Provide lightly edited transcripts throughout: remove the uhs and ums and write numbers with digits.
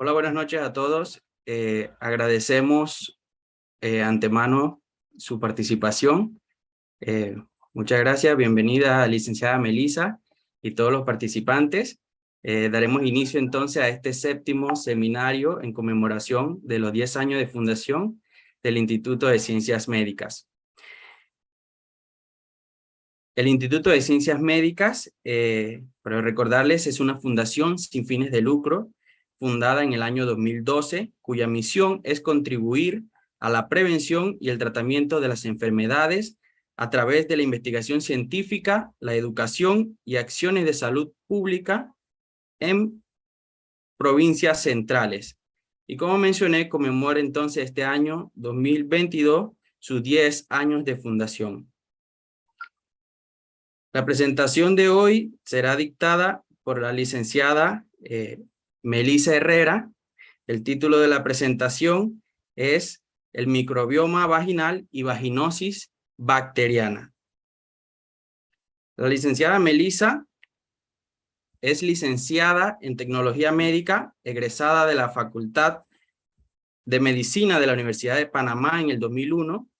Hola, buenas noches a todos. Agradecemos antemano su participación. Muchas gracias. Bienvenida, licenciada Melissa y todos los participantes. Daremos inicio entonces a este séptimo seminario en conmemoración de los 10 años de fundación del Instituto de Ciencias Médicas. El Instituto de Ciencias Médicas, para recordarles, es una fundación sin fines de lucro, fundada en el año 2012, cuya misión es contribuir a la prevención y el tratamiento de las enfermedades a través de la investigación científica, la educación y acciones de salud pública en provincias centrales. Y como mencioné, conmemora entonces este año 2022 sus 10 años de fundación. La presentación de hoy será dictada por la licenciada Melissa Herrera. El título de la presentación es El microbioma vaginal y vaginosis bacteriana. La licenciada Melissa es licenciada en Tecnología Médica, egresada de la Facultad de Medicina de la Universidad de Panamá en el 2001,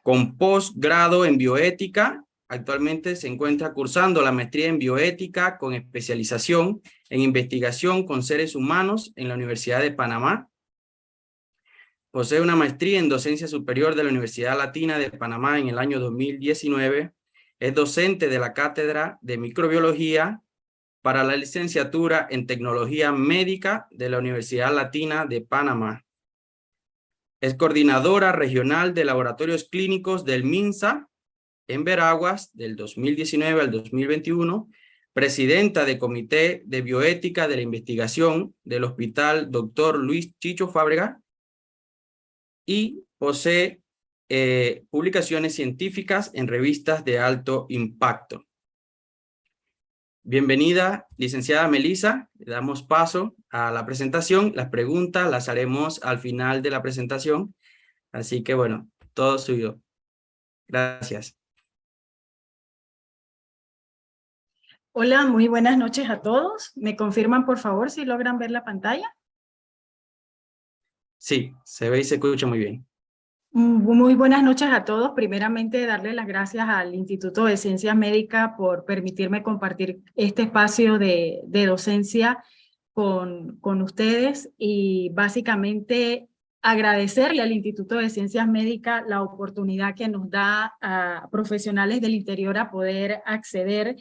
con posgrado en bioética. Actualmente se encuentra cursando la maestría en bioética con especialización en investigación con seres humanos en la Universidad de Panamá. Posee una maestría en docencia superior de la Universidad Latina de Panamá en el año 2019. Es docente de la Cátedra de Microbiología para la licenciatura en Tecnología Médica de la Universidad Latina de Panamá. Es coordinadora regional de laboratorios clínicos del MINSA en Veraguas del 2019 al 2021, presidenta del Comité de Bioética de la Investigación del Hospital Dr. Luis Chicho Fábrega y posee publicaciones científicas en revistas de alto impacto. Bienvenida, licenciada Melissa. Le damos paso a la presentación. Las preguntas las haremos al final de la presentación. Así que bueno, todo suyo. Gracias. Hola, muy buenas noches a todos. ¿Me confirman, por favor, si logran ver la pantalla? Sí, se ve y se escucha muy bien. Muy buenas noches a todos. Primeramente, darle las gracias al Instituto de Ciencias Médicas por permitirme compartir este espacio de docencia con ustedes y básicamente agradecerle al Instituto de Ciencias Médicas la oportunidad que nos da a profesionales del interior a poder acceder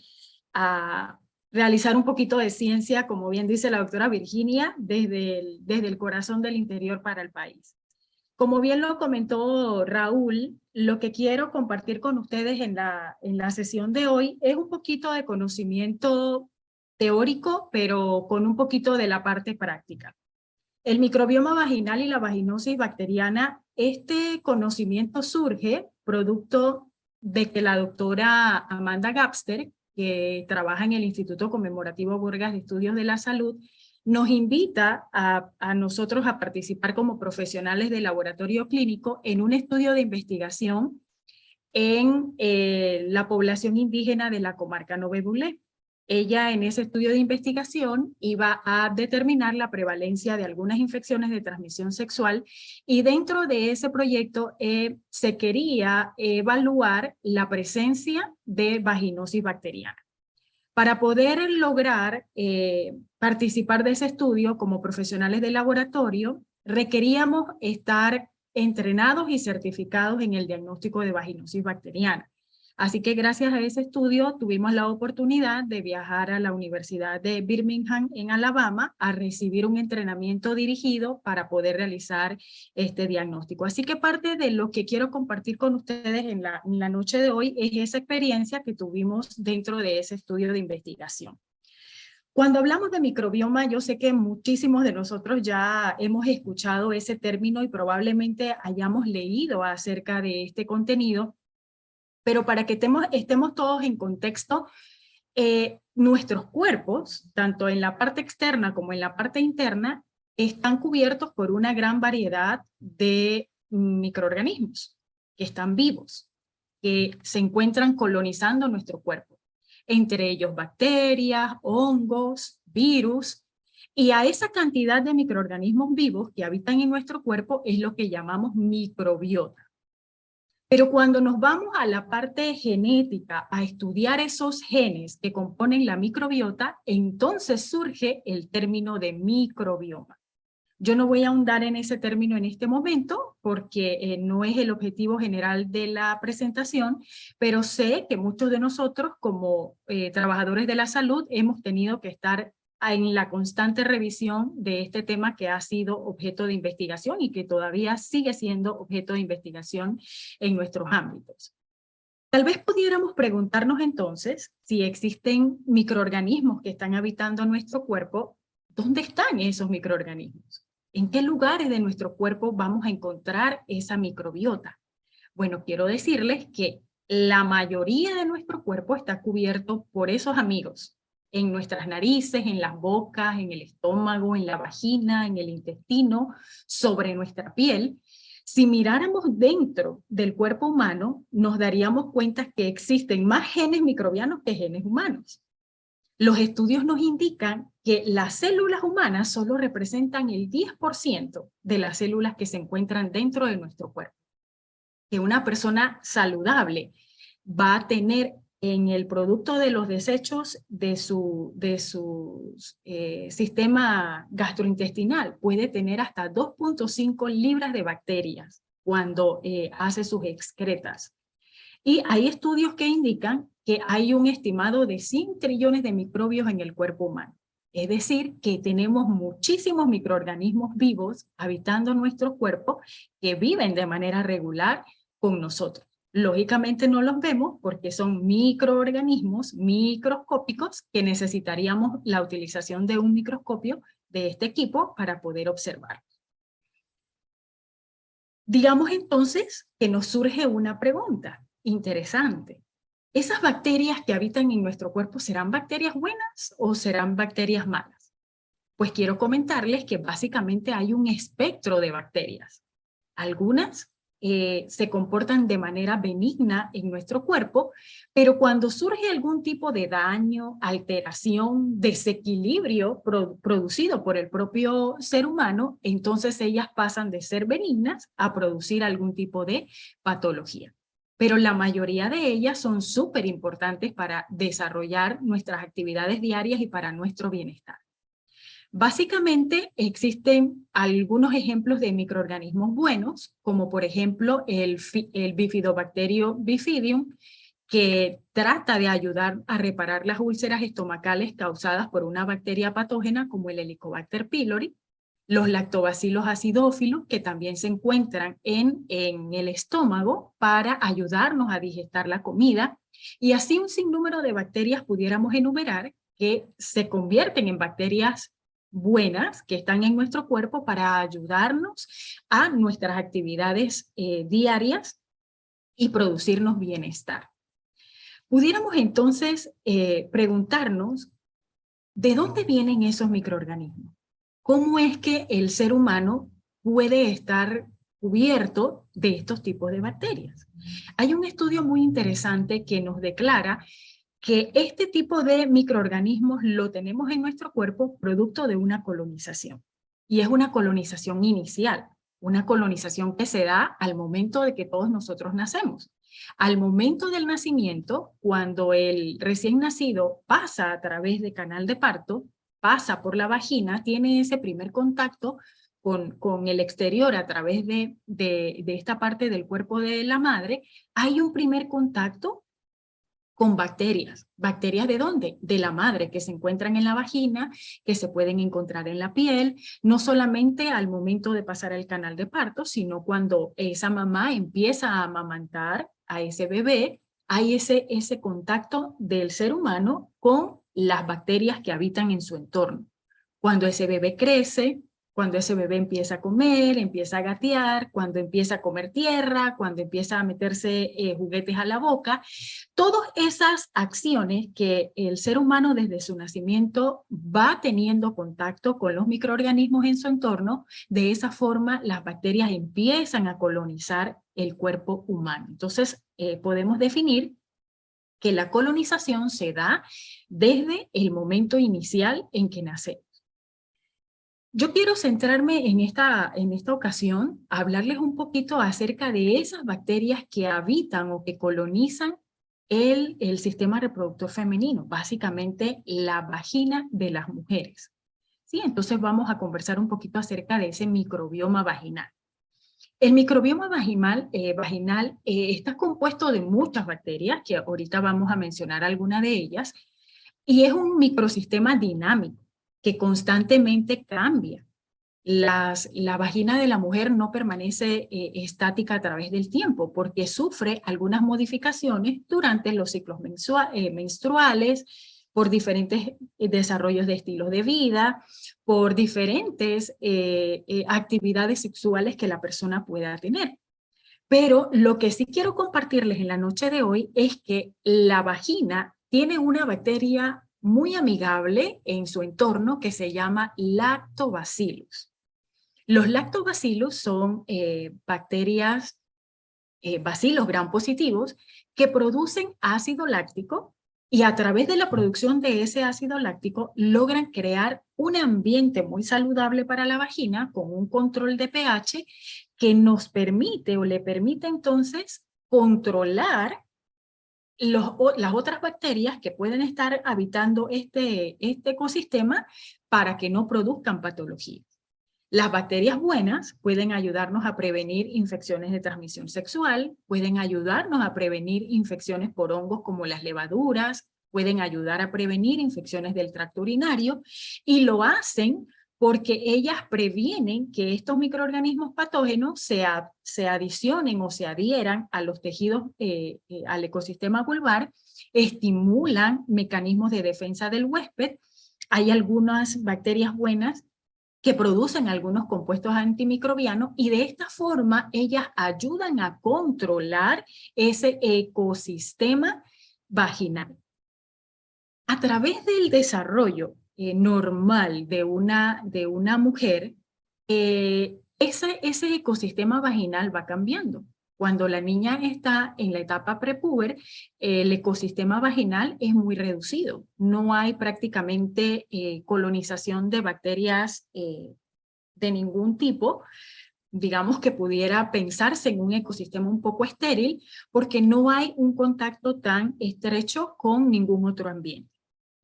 a realizar un poquito de ciencia, como bien dice la doctora Virginia, desde el corazón del interior para el país. Como bien lo comentó Raúl, lo que quiero compartir con ustedes en la sesión de hoy es un poquito de conocimiento teórico, pero con un poquito de la parte práctica. El microbioma vaginal y la vaginosis bacteriana, este conocimiento surge producto de que la doctora Amanda Gapster, que trabaja en el Instituto Conmemorativo Burgas de Estudios de la Salud, nos invita a nosotros a participar como profesionales de laboratorio clínico en un estudio de investigación en la población indígena de la comarca Nové Bulé. Ella en ese estudio de investigación iba a determinar la prevalencia de algunas infecciones de transmisión sexual y dentro de ese proyecto se quería evaluar la presencia de vaginosis bacteriana. Para poder lograr participar de ese estudio como profesionales de laboratorio, requeríamos estar entrenados y certificados en el diagnóstico de vaginosis bacteriana. Así que gracias a ese estudio tuvimos la oportunidad de viajar a la Universidad de Birmingham en Alabama a recibir un entrenamiento dirigido para poder realizar este diagnóstico. Así que parte de lo que quiero compartir con ustedes en la noche de hoy es esa experiencia que tuvimos dentro de ese estudio de investigación. Cuando hablamos de microbioma, yo sé que muchísimos de nosotros ya hemos escuchado ese término y probablemente hayamos leído acerca de este contenido, pero para que estemos todos en contexto, nuestros cuerpos, tanto en la parte externa como en la parte interna, están cubiertos por una gran variedad de microorganismos que están vivos, que se encuentran colonizando nuestro cuerpo, entre ellos bacterias, hongos, virus, Y a esa cantidad de microorganismos vivos que habitan en nuestro cuerpo es lo que llamamos microbiota. Pero cuando nos vamos a la parte genética, a estudiar esos genes que componen la microbiota, entonces surge el término de microbioma. Yo no voy a ahondar en ese término en este momento porque no es el objetivo general de la presentación, pero sé que muchos de nosotros como trabajadores de la salud hemos tenido que estar en la constante revisión de este tema que ha sido objeto de investigación y que todavía sigue siendo objeto de investigación en nuestros ámbitos. Tal vez pudiéramos preguntarnos entonces si existen microorganismos que están habitando nuestro cuerpo. ¿Dónde están esos microorganismos? ¿En qué lugares de nuestro cuerpo vamos a encontrar esa microbiota? Bueno, quiero decirles que la mayoría de nuestro cuerpo está cubierto por esos amigos, en nuestras narices, en las bocas, en el estómago, en la vagina, en el intestino, sobre nuestra piel. Si miráramos dentro del cuerpo humano, nos daríamos cuenta que existen más genes microbianos que genes humanos. Los estudios nos indican que las células humanas solo representan el 10% de las células que se encuentran dentro de nuestro cuerpo. Que una persona saludable va a tener en el producto de los desechos de su sistema gastrointestinal, puede tener hasta 2.5 libras de bacterias cuando hace sus excretas. Y hay estudios que indican que hay un estimado de 100 trillones de microbios en el cuerpo humano. Es decir, que tenemos muchísimos microorganismos vivos habitando nuestro cuerpo que viven de manera regular con nosotros. Lógicamente no los vemos porque son microorganismos microscópicos que necesitaríamos la utilización de un microscopio de este equipo para poder observar. Digamos entonces que nos surge una pregunta interesante. ¿Esas bacterias que habitan en nuestro cuerpo serán bacterias buenas o serán bacterias malas? Pues quiero comentarles que básicamente hay un espectro de bacterias. Algunas se comportan de manera benigna en nuestro cuerpo, pero cuando surge algún tipo de daño, alteración, desequilibrio producido por el propio ser humano, entonces ellas pasan de ser benignas a producir algún tipo de patología. Pero la mayoría de ellas son súper importantes para desarrollar nuestras actividades diarias y para nuestro bienestar. Básicamente existen algunos ejemplos de microorganismos buenos, como por ejemplo el Bifidobacterio bifidium, que trata de ayudar a reparar las úlceras estomacales causadas por una bacteria patógena como el Helicobacter pylori, los lactobacilos acidófilos, que también se encuentran en el estómago para ayudarnos a digestar la comida, y así un sinnúmero de bacterias pudiéramos enumerar que se convierten en bacterias buenas que están en nuestro cuerpo para ayudarnos a nuestras actividades diarias y producirnos bienestar. Pudiéramos entonces preguntarnos, ¿de dónde vienen esos microorganismos? ¿Cómo es que el ser humano puede estar cubierto de estos tipos de bacterias? Hay un estudio muy interesante que nos declara que este tipo de microorganismos lo tenemos en nuestro cuerpo producto de una colonización. Y es una colonización inicial, una colonización que se da al momento de que todos nosotros nacemos. Al momento del nacimiento, cuando el recién nacido pasa a través de canal de parto, pasa por la vagina, tiene ese primer contacto con el exterior a través de esta parte del cuerpo de la madre, hay un primer contacto con bacterias. ¿Bacterias de dónde? De la madre, que se encuentran en la vagina, que se pueden encontrar en la piel, no solamente al momento de pasar el canal de parto, sino cuando esa mamá empieza a amamantar a ese bebé, hay ese contacto del ser humano con las bacterias que habitan en su entorno. Cuando ese bebé crece, cuando ese bebé empieza a comer, empieza a gatear, cuando empieza a comer tierra, cuando empieza a meterse juguetes a la boca, todas esas acciones que el ser humano desde su nacimiento va teniendo contacto con los microorganismos en su entorno, de esa forma las bacterias empiezan a colonizar el cuerpo humano. Entonces podemos definir que la colonización se da desde el momento inicial en que nacemos. Yo quiero centrarme en esta ocasión, a hablarles un poquito acerca de esas bacterias que habitan o que colonizan el sistema reproductor femenino, básicamente la vagina de las mujeres. ¿Sí? Entonces vamos a conversar un poquito acerca de ese microbioma vaginal. El microbioma vaginal está compuesto de muchas bacterias, que ahorita vamos a mencionar algunas de ellas, y es un microsistema dinámico que constantemente cambia. La vagina de la mujer no permanece estática a través del tiempo porque sufre algunas modificaciones durante los ciclos menstruales, por diferentes desarrollos de estilos de vida, por diferentes actividades sexuales que la persona pueda tener. Pero lo que sí quiero compartirles en la noche de hoy es que la vagina tiene una bacteria muy amigable en su entorno que se llama Lactobacillus. Los lactobacillus son bacterias, bacilos gram positivos, que producen ácido láctico y a través de la producción de ese ácido láctico logran crear un ambiente muy saludable para la vagina con un control de pH que nos permite o le permite entonces controlar las otras bacterias que pueden estar habitando este ecosistema para que no produzcan patologías. Las bacterias buenas pueden ayudarnos a prevenir infecciones de transmisión sexual, pueden ayudarnos a prevenir infecciones por hongos como las levaduras, pueden ayudar a prevenir infecciones del tracto urinario y lo hacen porque ellas previenen que estos microorganismos patógenos se adicionen o se adhieran a los tejidos, al ecosistema vulvar, estimulan mecanismos de defensa del huésped. Hay algunas bacterias buenas que producen algunos compuestos antimicrobianos y de esta forma ellas ayudan a controlar ese ecosistema vaginal. A través del desarrollo normal de una mujer, ese ecosistema vaginal va cambiando. Cuando la niña está en la etapa prepúber, el ecosistema vaginal es muy reducido. No hay prácticamente colonización de bacterias de ningún tipo, digamos que pudiera pensarse en un ecosistema un poco estéril, porque no hay un contacto tan estrecho con ningún otro ambiente.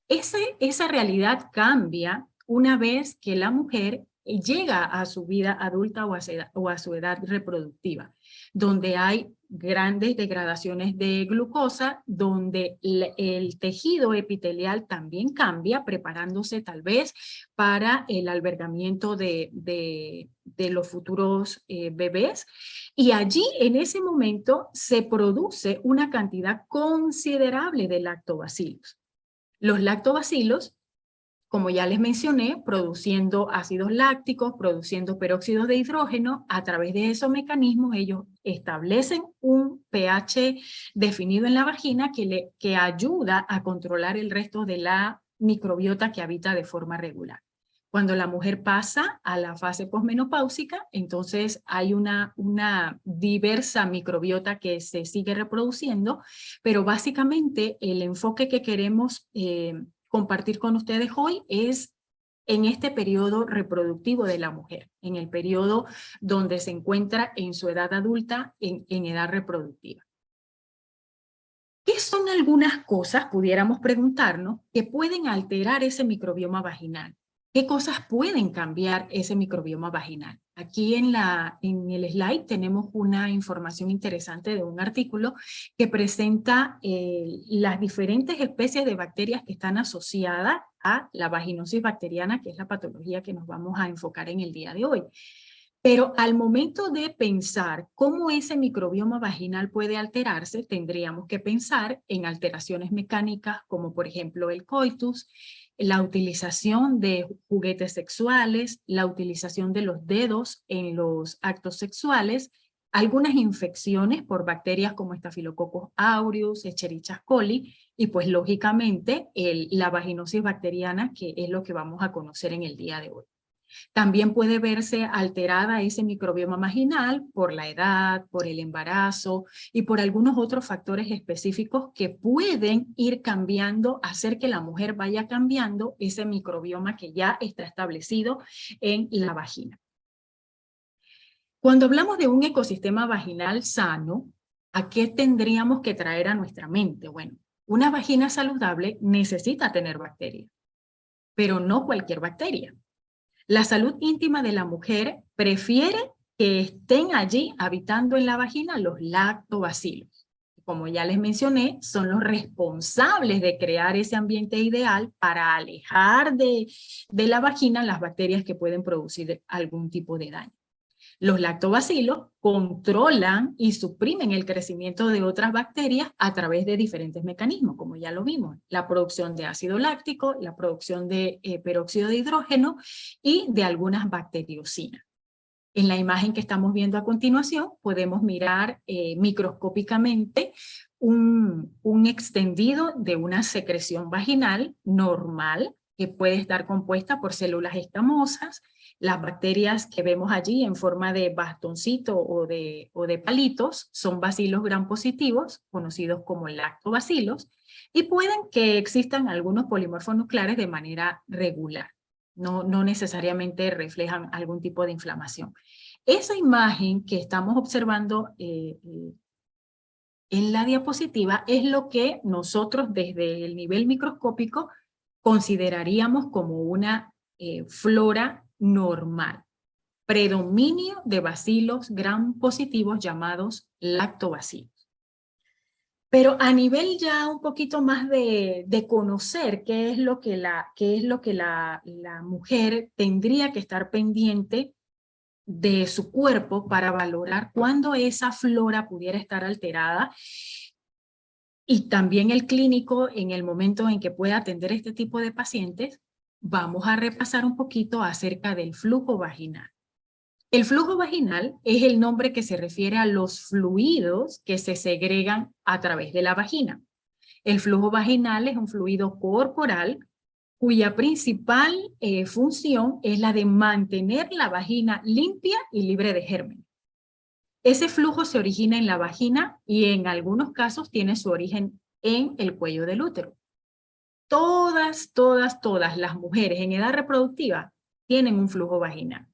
Esa realidad cambia una vez que la mujer llega a su vida adulta o a su edad reproductiva, donde hay grandes degradaciones de glucosa, donde el tejido epitelial también cambia, preparándose tal vez para el albergamiento de los futuros bebés. Y allí, en ese momento, se produce una cantidad considerable de lactobacilos. Los lactobacilos, como ya les mencioné, produciendo ácidos lácticos, produciendo peróxidos de hidrógeno, a través de esos mecanismos ellos establecen un pH definido en la vagina que ayuda a controlar el resto de la microbiota que habita de forma regular. Cuando la mujer pasa a la fase posmenopáusica, entonces hay una diversa microbiota que se sigue reproduciendo, pero básicamente el enfoque que queremos compartir con ustedes hoy es en este periodo reproductivo de la mujer, en el periodo donde se encuentra en su edad adulta, en edad reproductiva. ¿Qué son algunas cosas, pudiéramos preguntarnos, que pueden alterar ese microbioma vaginal? ¿Qué cosas pueden cambiar ese microbioma vaginal? Aquí en el slide tenemos una información interesante de un artículo que presenta las diferentes especies de bacterias que están asociadas a la vaginosis bacteriana, que es la patología que nos vamos a enfocar en el día de hoy. Pero al momento de pensar cómo ese microbioma vaginal puede alterarse, tendríamos que pensar en alteraciones mecánicas como por ejemplo el coitus, la utilización de juguetes sexuales, la utilización de los dedos en los actos sexuales, algunas infecciones por bacterias como Staphylococcus aureus, Escherichia coli y pues lógicamente la vaginosis bacteriana, que es lo que vamos a conocer en el día de hoy. También puede verse alterada ese microbioma vaginal por la edad, por el embarazo y por algunos otros factores específicos que pueden ir cambiando, hacer que la mujer vaya cambiando ese microbioma que ya está establecido en la vagina. Cuando hablamos de un ecosistema vaginal sano, ¿a qué tendríamos que traer a nuestra mente? Bueno, una vagina saludable necesita tener bacterias, pero no cualquier bacteria. La salud íntima de la mujer prefiere que estén allí habitando en la vagina los lactobacilos. Como ya les mencioné, son los responsables de crear ese ambiente ideal para alejar de la vagina las bacterias que pueden producir algún tipo de daño. Los lactobacilos controlan y suprimen el crecimiento de otras bacterias a través de diferentes mecanismos, como ya lo vimos. La producción de ácido láctico, la producción de peróxido de hidrógeno y de algunas bacteriocinas. En la imagen que estamos viendo a continuación podemos mirar microscópicamente un extendido de una secreción vaginal normal que puede estar compuesta por células escamosas. Las bacterias que vemos allí en forma de bastoncito o de palitos son bacilos gram positivos, conocidos como lactobacilos, y pueden que existan algunos polimorfos nucleares de manera regular. No necesariamente reflejan algún tipo de inflamación. Esa imagen que estamos observando en la diapositiva es lo que nosotros desde el nivel microscópico consideraríamos como una flora normal. Predominio de bacilos gram positivos llamados lactobacilos. Pero a nivel ya un poquito más de conocer qué es lo que la mujer tendría que estar pendiente de su cuerpo para valorar cuándo esa flora pudiera estar alterada, y también el clínico en el momento en que pueda atender este tipo de pacientes, vamos a repasar un poquito acerca del flujo vaginal. El flujo vaginal es el nombre que se refiere a los fluidos que se segregan a través de la vagina. El flujo vaginal es un fluido corporal cuya principal función es la de mantener la vagina limpia y libre de gérmenes. Ese flujo se origina en la vagina y en algunos casos tiene su origen en el cuello del útero. Todas las mujeres en edad reproductiva tienen un flujo vaginal.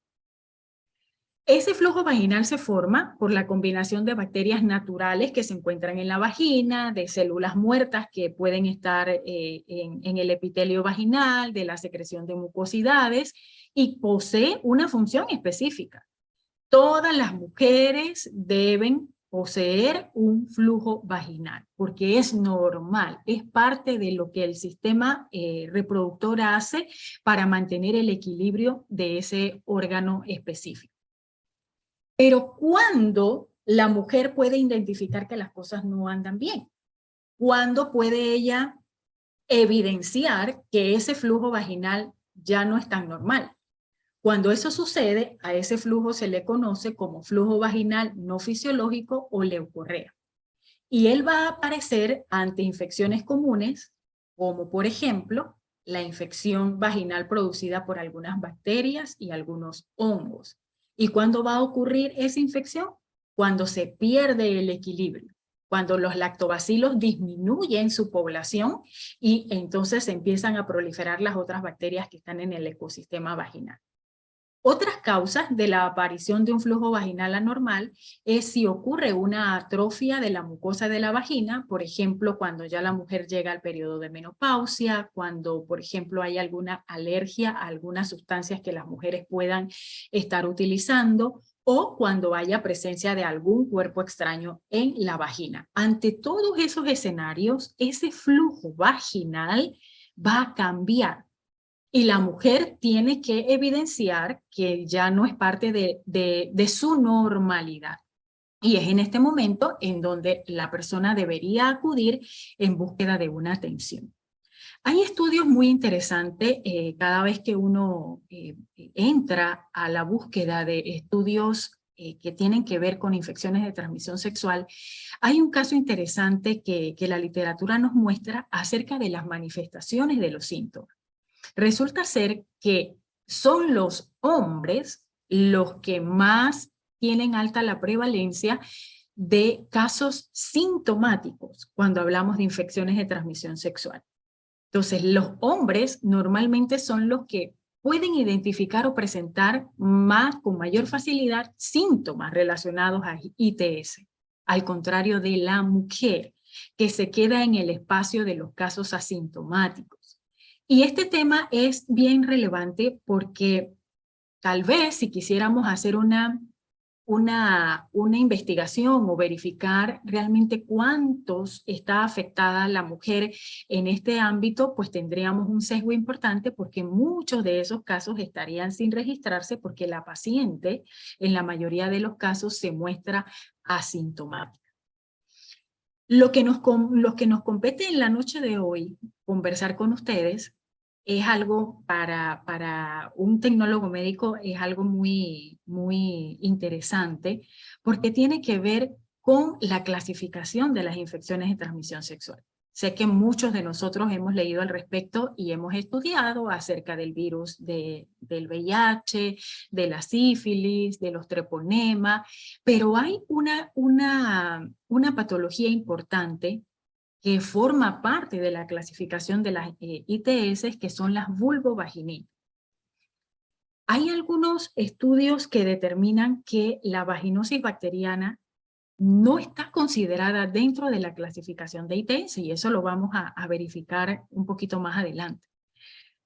Ese flujo vaginal se forma por la combinación de bacterias naturales que se encuentran en la vagina, de células muertas que pueden estar en el epitelio vaginal, de la secreción de mucosidades, y posee una función específica. Todas las mujeres deben poseer un flujo vaginal, porque es normal, es parte de lo que el sistema reproductor hace para mantener el equilibrio de ese órgano específico. Pero ¿cuándo la mujer puede identificar que las cosas no andan bien? ¿Cuándo puede ella evidenciar que ese flujo vaginal ya no es tan normal? Cuando eso sucede, a ese flujo se le conoce como flujo vaginal no fisiológico o leucorrea. Y él va a aparecer ante infecciones comunes, como por ejemplo, la infección vaginal producida por algunas bacterias y algunos hongos. ¿Y cuándo va a ocurrir esa infección? Cuando se pierde el equilibrio, cuando los lactobacilos disminuyen su población y entonces empiezan a proliferar las otras bacterias que están en el ecosistema vaginal. Otras causas de la aparición de un flujo vaginal anormal es si ocurre una atrofia de la mucosa de la vagina, por ejemplo, cuando ya la mujer llega al periodo de menopausia, cuando, por ejemplo, hay alguna alergia a algunas sustancias que las mujeres puedan estar utilizando, o cuando haya presencia de algún cuerpo extraño en la vagina. Ante todos esos escenarios, ese flujo vaginal va a cambiar. Y la mujer tiene que evidenciar que ya no es parte de su normalidad. Y es en este momento en donde la persona debería acudir en búsqueda de una atención. Hay estudios muy interesantes cada vez que uno entra a la búsqueda de estudios que tienen que ver con infecciones de transmisión sexual. Hay un caso interesante que la literatura nos muestra acerca de las manifestaciones de los síntomas. Resulta ser que son los hombres los que más tienen alta la prevalencia de casos sintomáticos cuando hablamos de infecciones de transmisión sexual. Entonces, los hombres normalmente son los que pueden identificar o presentar con mayor facilidad síntomas relacionados a ITS, al contrario de la mujer, que se queda en el espacio de los casos asintomáticos. Y este tema es bien relevante porque tal vez si quisiéramos hacer una investigación o verificar realmente cuántos está afectada la mujer en este ámbito, pues tendríamos un sesgo importante porque muchos de esos casos estarían sin registrarse porque la paciente en la mayoría de los casos se muestra asintomática. Lo que nos compete en la noche de hoy, conversar con ustedes, es algo para un tecnólogo médico, es algo muy interesante, porque tiene que ver con la clasificación de las infecciones de transmisión sexual. Sé que muchos de nosotros hemos leído al respecto y hemos estudiado acerca del virus del VIH, de la sífilis, de los treponema, pero hay una patología importante que forma parte de la clasificación de las ITS, que son las vulvovaginitis. Hay algunos estudios que determinan que la vaginosis bacteriana no está considerada dentro de la clasificación de ITS, y eso lo vamos a verificar un poquito más adelante.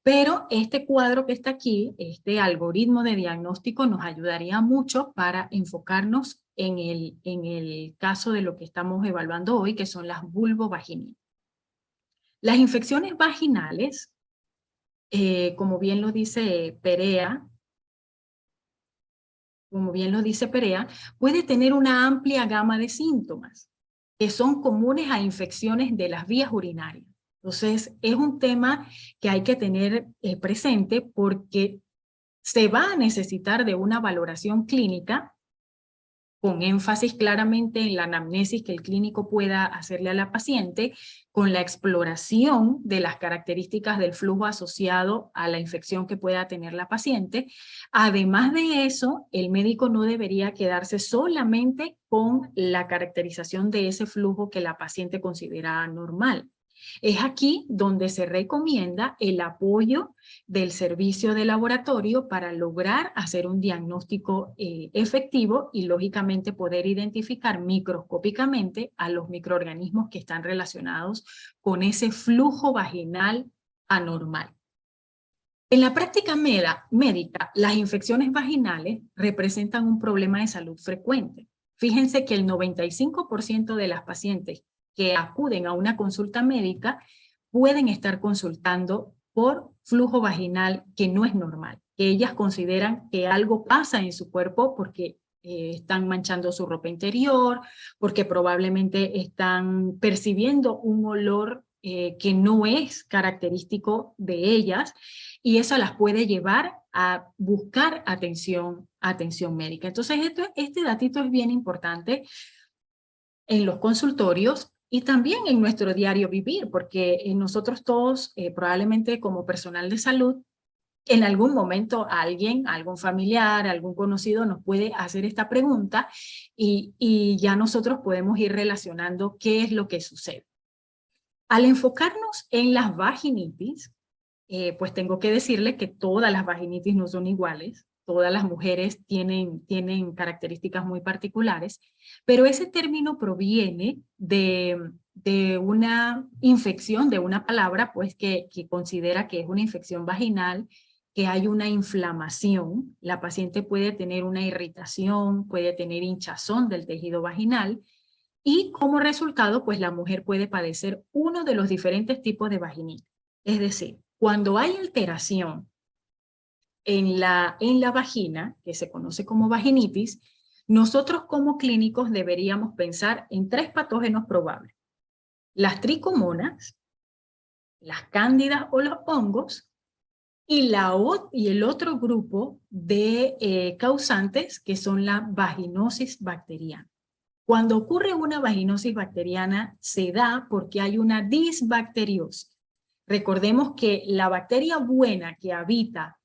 Pero este cuadro que está aquí, este algoritmo de diagnóstico, nos ayudaría mucho para enfocarnos en el caso de lo que estamos evaluando hoy, que son las vulvovaginitis. Las infecciones vaginales, como bien lo dice Perea, puede tener una amplia gama de síntomas que son comunes a infecciones de las vías urinarias. Entonces, es un tema que hay que tener presente porque se va a necesitar de una valoración clínica con énfasis claramente en la anamnesis que el clínico pueda hacerle a la paciente, con la exploración de las características del flujo asociado a la infección que pueda tener la paciente. Además de eso, el médico no debería quedarse solamente con la caracterización de ese flujo que la paciente considera normal. Es aquí donde se recomienda el apoyo del servicio de laboratorio para lograr hacer un diagnóstico efectivo y lógicamente poder identificar microscópicamente a los microorganismos que están relacionados con ese flujo vaginal anormal. En la práctica médica, las infecciones vaginales representan un problema de salud frecuente. Fíjense que el 95% de las pacientes que acuden a una consulta médica pueden estar consultando por flujo vaginal que no es normal, que ellas consideran que algo pasa en su cuerpo porque están manchando su ropa interior, porque probablemente están percibiendo un olor que no es característico de ellas, y eso las puede llevar a buscar atención médica. Entonces, este datito es bien importante en los consultorios y también en nuestro diario vivir, porque nosotros todos, probablemente como personal de salud, en algún momento algún familiar, algún conocido nos puede hacer esta pregunta y ya nosotros podemos ir relacionando qué es lo que sucede. Al enfocarnos en las vaginitis, pues tengo que decirle que todas las vaginitis no son iguales, todas las mujeres tienen características muy particulares, pero ese término proviene de una infección, de una palabra pues que considera que es una infección vaginal, que hay una inflamación, la paciente puede tener una irritación, puede tener hinchazón del tejido vaginal, y como resultado pues la mujer puede padecer uno de los diferentes tipos de vaginitis. Es decir, cuando hay alteración en la vagina, que se conoce como vaginitis, nosotros como clínicos deberíamos pensar en 3 patógenos probables: las tricomonas, las cándidas o los hongos, y el otro grupo de causantes que son la vaginosis bacteriana. Cuando ocurre una vaginosis bacteriana se da porque hay una disbacteriosis. Recordemos que la bacteria buena que habita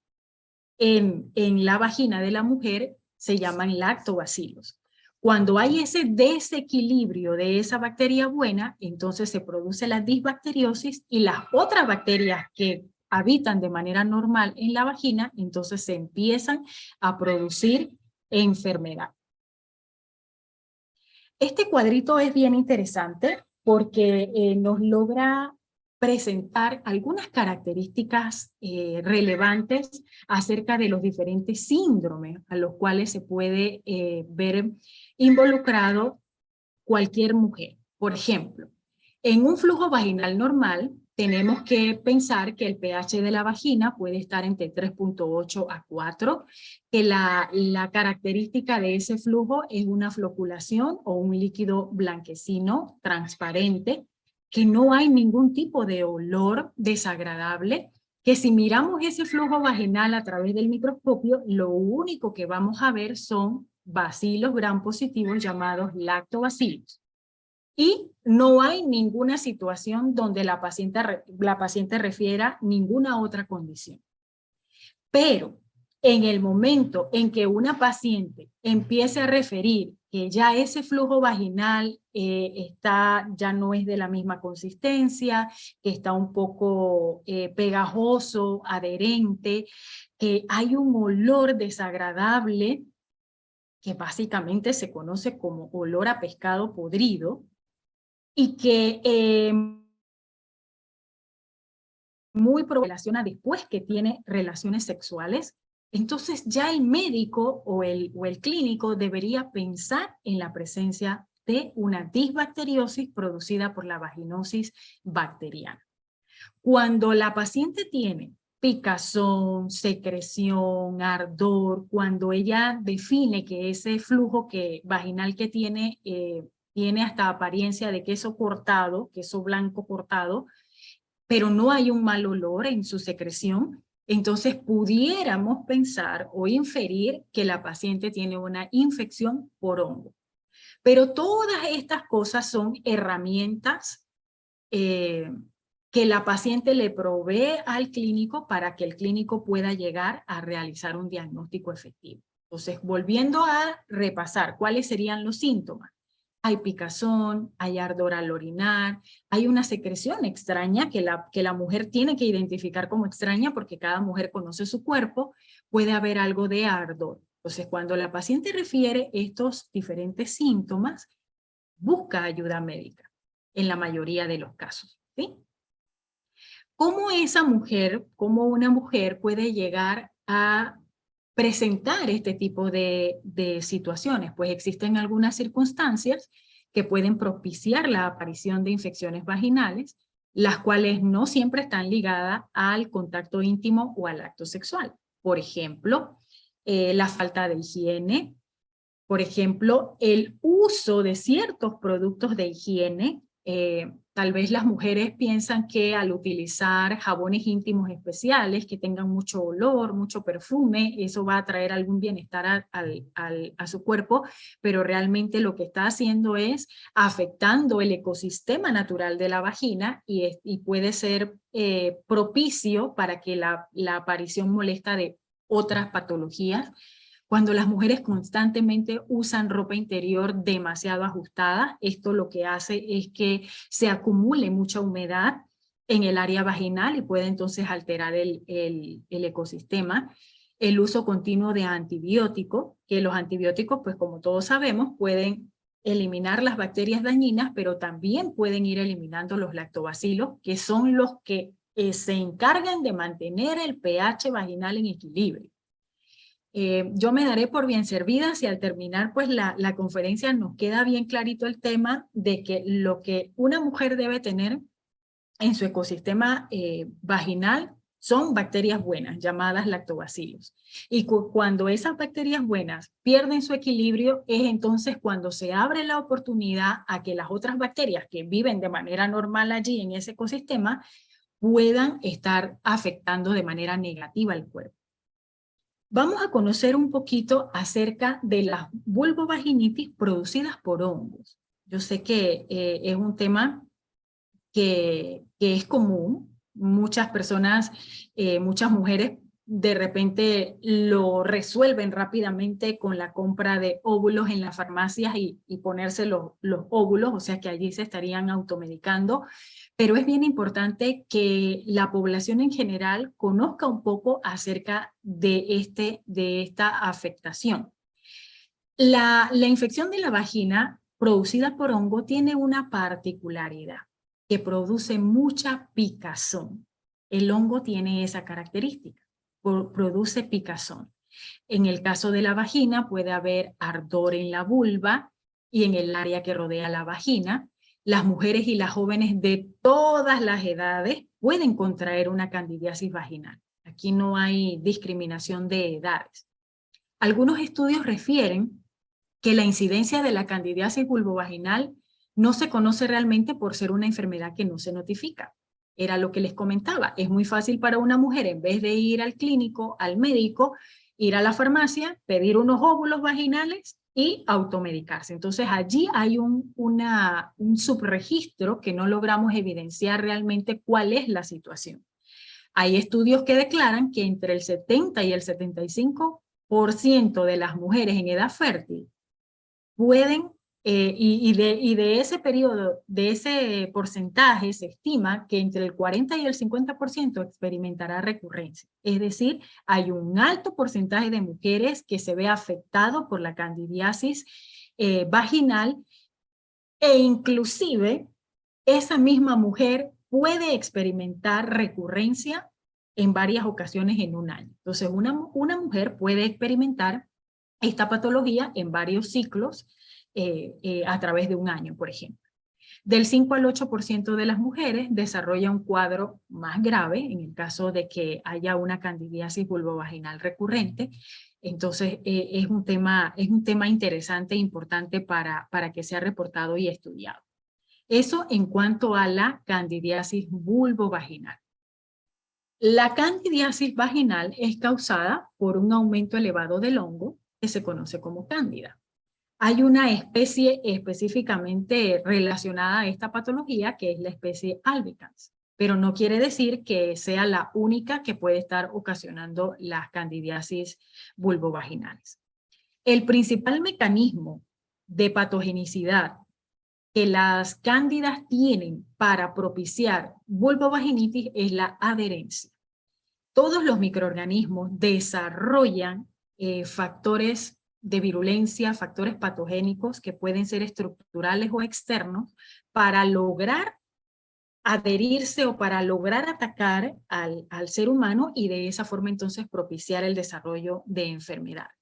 en la vagina de la mujer se llaman lactobacilos. Cuando hay ese desequilibrio de esa bacteria buena, entonces se produce la disbacteriosis y las otras bacterias que habitan de manera normal en la vagina, entonces se empiezan a producir enfermedad. Este cuadrito es bien interesante porque nos logra presentar algunas características relevantes acerca de los diferentes síndromes a los cuales se puede ver involucrado cualquier mujer. Por ejemplo, en un flujo vaginal normal, tenemos que pensar que el pH de la vagina puede estar entre 3.8 a 4, que la característica de ese flujo es una floculación o un líquido blanquecino, transparente, que no hay ningún tipo de olor desagradable, que si miramos ese flujo vaginal a través del microscopio, lo único que vamos a ver son bacilos gram positivos llamados lactobacilos. Y no hay ninguna situación donde la paciente refiera ninguna otra condición. Pero en el momento en que una paciente empiece a referir que ya ese flujo vaginal ya no es de la misma consistencia, que está un poco pegajoso, adherente, que hay un olor desagradable, que básicamente se conoce como olor a pescado podrido, y que muy relaciona después que tiene relaciones sexuales, entonces ya el médico o el clínico debería pensar en la presencia de una disbacteriosis producida por la vaginosis bacteriana. Cuando la paciente tiene picazón, secreción, ardor, cuando ella define que ese flujo vaginal que tiene tiene hasta apariencia de queso cortado, queso blanco cortado, pero no hay un mal olor en su secreción, entonces pudiéramos pensar o inferir que la paciente tiene una infección por hongo. Pero todas estas cosas son herramientas que la paciente le provee al clínico para que el clínico pueda llegar a realizar un diagnóstico efectivo. Entonces, volviendo a repasar, ¿cuáles serían los síntomas? Hay picazón, hay ardor al orinar, hay una secreción extraña que la mujer tiene que identificar como extraña porque cada mujer conoce su cuerpo, puede haber algo de ardor. Entonces, cuando la paciente refiere estos diferentes síntomas, busca ayuda médica en la mayoría de los casos, ¿sí? ¿Cómo una mujer puede llegar a presentar este tipo de situaciones? Pues existen algunas circunstancias que pueden propiciar la aparición de infecciones vaginales, las cuales no siempre están ligadas al contacto íntimo o al acto sexual. Por ejemplo, la falta de higiene, por ejemplo, el uso de ciertos productos de higiene. Tal vez las mujeres piensan que al utilizar jabones íntimos especiales que tengan mucho olor, mucho perfume, eso va a traer algún bienestar a su cuerpo, pero realmente lo que está haciendo es afectando el ecosistema natural de la vagina y puede ser propicio para que la aparición molesta de otras patologías. Cuando las mujeres constantemente usan ropa interior demasiado ajustada, esto lo que hace es que se acumule mucha humedad en el área vaginal y puede entonces alterar el ecosistema. El uso continuo de antibióticos, que los antibióticos, pues como todos sabemos, pueden eliminar las bacterias dañinas, pero también pueden ir eliminando los lactobacilos, que son los que se encargan de mantener el pH vaginal en equilibrio. Yo me daré por bien servida si al terminar pues la conferencia nos queda bien clarito el tema de que lo que una mujer debe tener en su ecosistema vaginal son bacterias buenas, llamadas lactobacilos. Y cuando esas bacterias buenas pierden su equilibrio, es entonces cuando se abre la oportunidad a que las otras bacterias que viven de manera normal allí en ese ecosistema puedan estar afectando de manera negativa el cuerpo. Vamos a conocer un poquito acerca de las vulvovaginitis producidas por hongos. Yo sé que es un tema que es común. Muchas personas, muchas mujeres de repente lo resuelven rápidamente con la compra de óvulos en las farmacias y ponerse los óvulos, o sea que allí se estarían automedicando. Pero es bien importante que la población en general conozca un poco acerca de esta afectación. La infección de la vagina producida por hongo tiene una particularidad, que produce mucha picazón. El hongo tiene esa característica, produce picazón. En el caso de la vagina puede haber ardor en la vulva y en el área que rodea la vagina. Las mujeres y las jóvenes de todas las edades pueden contraer una candidiasis vaginal. Aquí no hay discriminación de edades. Algunos estudios refieren que la incidencia de la candidiasis vulvovaginal no se conoce realmente por ser una enfermedad que no se notifica. Era lo que les comentaba, es muy fácil para una mujer, en vez de ir al clínico, al médico, ir a la farmacia, pedir unos óvulos vaginales y automedicarse. Entonces allí hay un subregistro que no logramos evidenciar realmente cuál es la situación. Hay estudios que declaran que entre el 70 y el 75% de las mujeres en edad fértil pueden, de ese periodo, de ese porcentaje, se estima que entre el 40 y el 50% experimentará recurrencia. Es decir, hay un alto porcentaje de mujeres que se ve afectado por la candidiasis vaginal, e inclusive esa misma mujer puede experimentar recurrencia en varias ocasiones en un año. Entonces, una mujer puede experimentar esta patología en varios ciclos a través de un año, por ejemplo. Del 5 al 8% de las mujeres desarrolla un cuadro más grave en el caso de que haya una candidiasis vulvovaginal recurrente. Entonces, es un tema interesante e importante para que sea reportado y estudiado. Eso en cuanto a la candidiasis vulvovaginal. La candidiasis vaginal es causada por un aumento elevado del hongo que se conoce como cándida. Hay una especie específicamente relacionada a esta patología que es la especie albicans, pero no quiere decir que sea la única que puede estar ocasionando las candidiasis vulvovaginales. El principal mecanismo de patogenicidad que las cándidas tienen para propiciar vulvovaginitis es la adherencia. Todos los microorganismos desarrollan factores de virulencia, factores patogénicos que pueden ser estructurales o externos para lograr adherirse o para lograr atacar al ser humano y de esa forma entonces propiciar el desarrollo de enfermedades.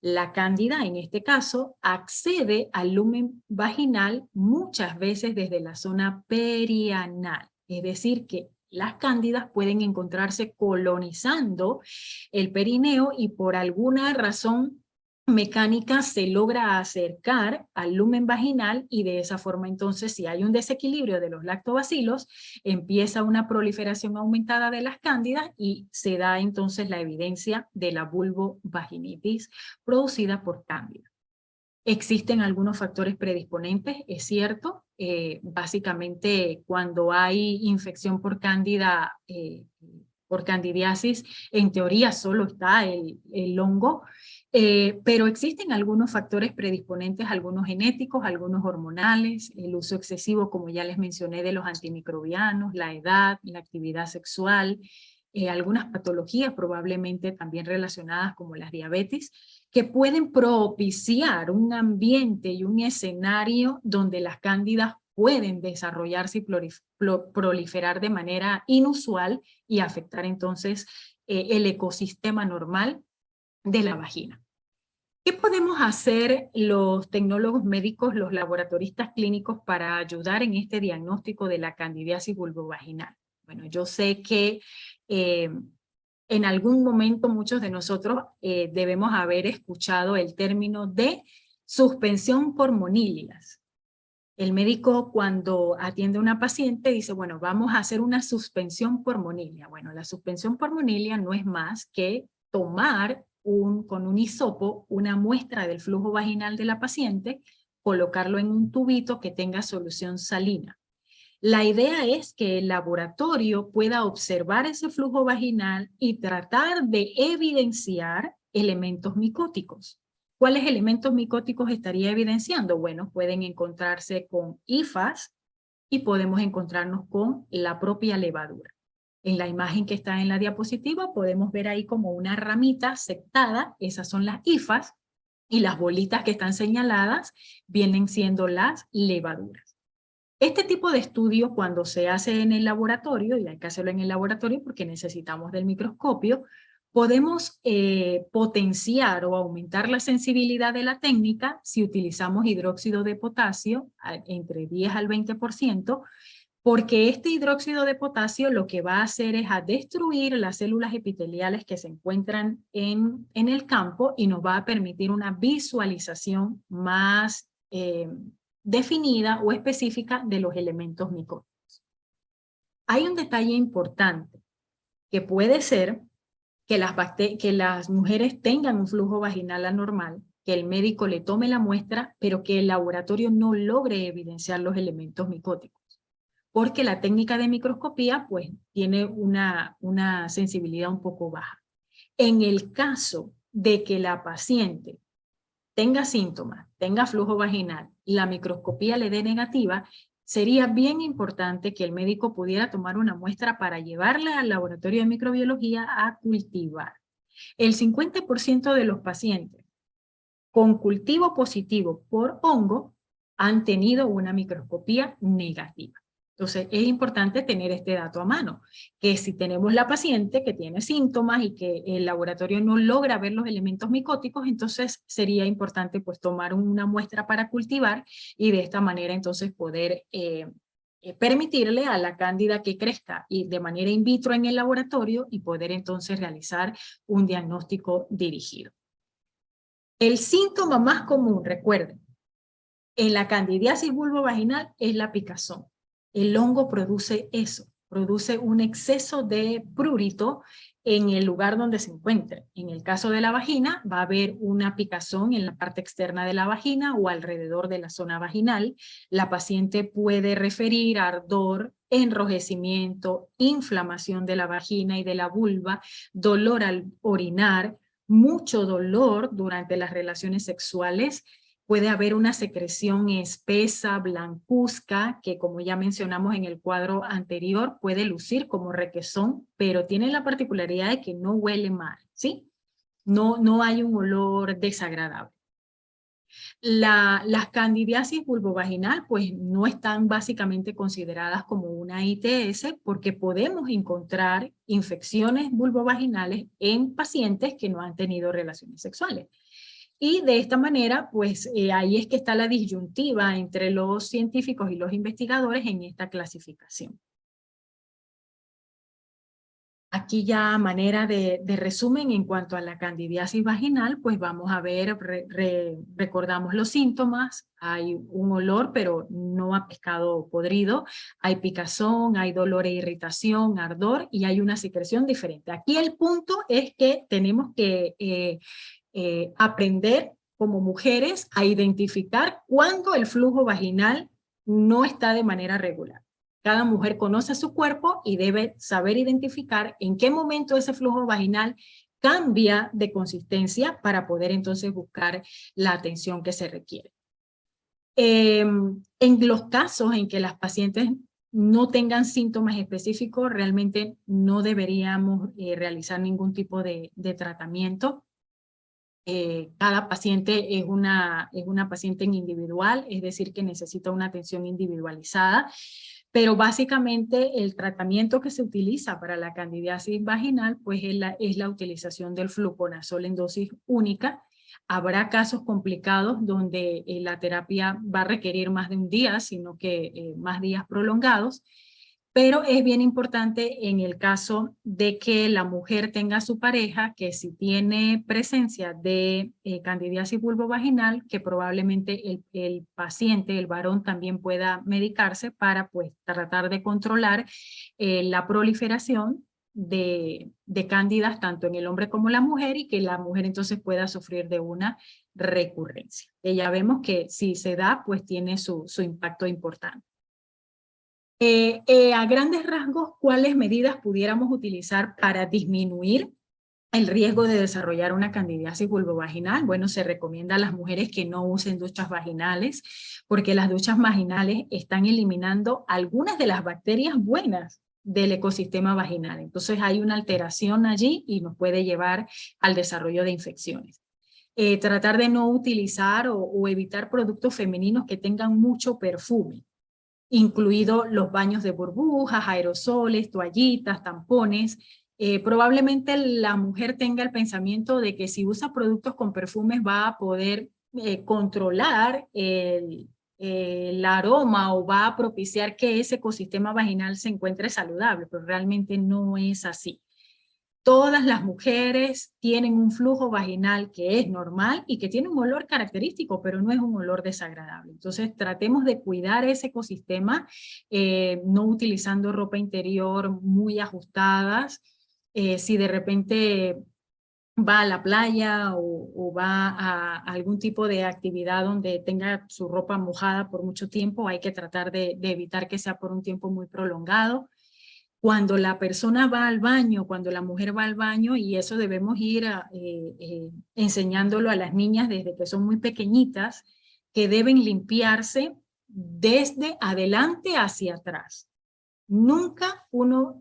La cándida, en este caso, accede al lumen vaginal muchas veces desde la zona perianal, es decir, que las cándidas pueden encontrarse colonizando el perineo y por alguna razón mecánica se logra acercar al lumen vaginal y de esa forma entonces si hay un desequilibrio de los lactobacilos empieza una proliferación aumentada de las cándidas y se da entonces la evidencia de la vulvovaginitis producida por cándida. Existen algunos factores predisponentes, es cierto, básicamente cuando hay infección por cándida, por candidiasis, en teoría solo está el hongo, pero existen algunos factores predisponentes, algunos genéticos, algunos hormonales, el uso excesivo, como ya les mencioné, de los antimicrobianos, la edad, la actividad sexual, algunas patologías probablemente también relacionadas como las diabetes, que pueden propiciar un ambiente y un escenario donde las cándidas pueden desarrollarse y proliferar de manera inusual y afectar entonces el ecosistema normal de la vagina. ¿Qué podemos hacer los tecnólogos médicos, los laboratoristas clínicos para ayudar en este diagnóstico de la candidiasis vulvovaginal? Bueno, yo sé que en algún momento muchos de nosotros debemos haber escuchado el término de suspensión por monilias. El médico cuando atiende a una paciente dice, bueno, vamos a hacer una suspensión por monilia. Bueno, la suspensión por monilia no es más que tomar con un hisopo una muestra del flujo vaginal de la paciente, colocarlo en un tubito que tenga solución salina. La idea es que el laboratorio pueda observar ese flujo vaginal y tratar de evidenciar elementos micóticos. ¿Cuáles elementos micóticos estaría evidenciando? Bueno, pueden encontrarse con hifas y podemos encontrarnos con la propia levadura. En la imagen que está en la diapositiva podemos ver ahí como una ramita sectada, esas son las hifas, y las bolitas que están señaladas vienen siendo las levaduras. Este tipo de estudio, cuando se hace en el laboratorio, y hay que hacerlo en el laboratorio porque necesitamos del microscopio, podemos potenciar o aumentar la sensibilidad de la técnica si utilizamos hidróxido de potasio entre 10 al 20%, porque este hidróxido de potasio lo que va a hacer es a destruir las células epiteliales que se encuentran en el campo y nos va a permitir una visualización más definida o específica de los elementos micóticos. Hay un detalle importante que puede ser que las mujeres tengan un flujo vaginal anormal, que el médico le tome la muestra, pero que el laboratorio no logre evidenciar los elementos micóticos, porque la técnica de microscopía pues tiene una sensibilidad un poco baja. En el caso de que la paciente tenga síntomas, tenga flujo vaginal y la microscopía le dé negativa, sería bien importante que el médico pudiera tomar una muestra para llevarla al laboratorio de microbiología a cultivar. El 50% de los pacientes con cultivo positivo por hongo han tenido una microscopía negativa. Entonces, es importante tener este dato a mano, que si tenemos la paciente que tiene síntomas y que el laboratorio no logra ver los elementos micóticos, entonces sería importante pues tomar una muestra para cultivar y de esta manera entonces poder permitirle a la cándida que crezca y de manera in vitro en el laboratorio y poder entonces realizar un diagnóstico dirigido. El síntoma más común, recuerden, en la candidiasis vulvovaginal es la picazón. El hongo produce eso, produce un exceso de prurito en el lugar donde se encuentre. En el caso de la vagina, va a haber una picazón en la parte externa de la vagina o alrededor de la zona vaginal. La paciente puede referir ardor, enrojecimiento, inflamación de la vagina y de la vulva, dolor al orinar, mucho dolor durante las relaciones sexuales. Puede haber una secreción espesa, blancuzca, que como ya mencionamos en el cuadro anterior, puede lucir como requesón, pero tiene la particularidad de que no huele mal, ¿sí? No hay un olor desagradable. Las candidiasis vulvovaginal pues no están básicamente consideradas como una ITS porque podemos encontrar infecciones vulvovaginales en pacientes que no han tenido relaciones sexuales. Y de esta manera, pues ahí es que está la disyuntiva entre los científicos y los investigadores en esta clasificación. Aquí ya a manera de resumen en cuanto a la candidiasis vaginal, pues vamos a ver, recordamos los síntomas, hay un olor pero no a pescado podrido, hay picazón, hay dolor e irritación, ardor y hay una secreción diferente. Aquí el punto es que tenemos que aprender como mujeres a identificar cuándo el flujo vaginal no está de manera regular. Cada mujer conoce su cuerpo y debe saber identificar en qué momento ese flujo vaginal cambia de consistencia para poder entonces buscar la atención que se requiere. En los casos en que las pacientes no tengan síntomas específicos, realmente no deberíamos realizar ningún tipo de tratamiento. Cada paciente es una paciente individual, es decir, que necesita una atención individualizada, pero básicamente el tratamiento que se utiliza para la candidiasis vaginal pues es la utilización del fluconazol en dosis única. Habrá casos complicados donde la terapia va a requerir más de un día, sino que más días prolongados. Pero es bien importante en el caso de que la mujer tenga a su pareja, que si tiene presencia de candidiasis vulvovaginal, que probablemente el paciente, el varón, también pueda medicarse para pues tratar de controlar la proliferación de cándidas tanto en el hombre como la mujer y que la mujer entonces pueda sufrir de una recurrencia. Ya vemos que si se da, pues tiene su impacto importante. A grandes rasgos, ¿cuáles medidas pudiéramos utilizar para disminuir el riesgo de desarrollar una candidiasis vulvovaginal? Bueno, se recomienda a las mujeres que no usen duchas vaginales, porque las duchas vaginales están eliminando algunas de las bacterias buenas del ecosistema vaginal. Entonces hay una alteración allí y nos puede llevar al desarrollo de infecciones. Tratar de no utilizar o evitar productos femeninos que tengan mucho perfume, incluidos los baños de burbujas, aerosoles, toallitas, tampones. Probablemente la mujer tenga el pensamiento de que si usa productos con perfumes va a poder controlar el aroma o va a propiciar que ese ecosistema vaginal se encuentre saludable, pero realmente no es así. Todas las mujeres tienen un flujo vaginal que es normal y que tiene un olor característico, pero no es un olor desagradable. Entonces tratemos de cuidar ese ecosistema, no utilizando ropa interior muy ajustadas. Si de repente va a la playa o va a algún tipo de actividad donde tenga su ropa mojada por mucho tiempo, hay que tratar de evitar que sea por un tiempo muy prolongado. Cuando la persona va al baño, cuando la mujer va al baño, y eso debemos ir enseñándolo a las niñas desde que son muy pequeñitas, que deben limpiarse desde adelante hacia atrás. Nunca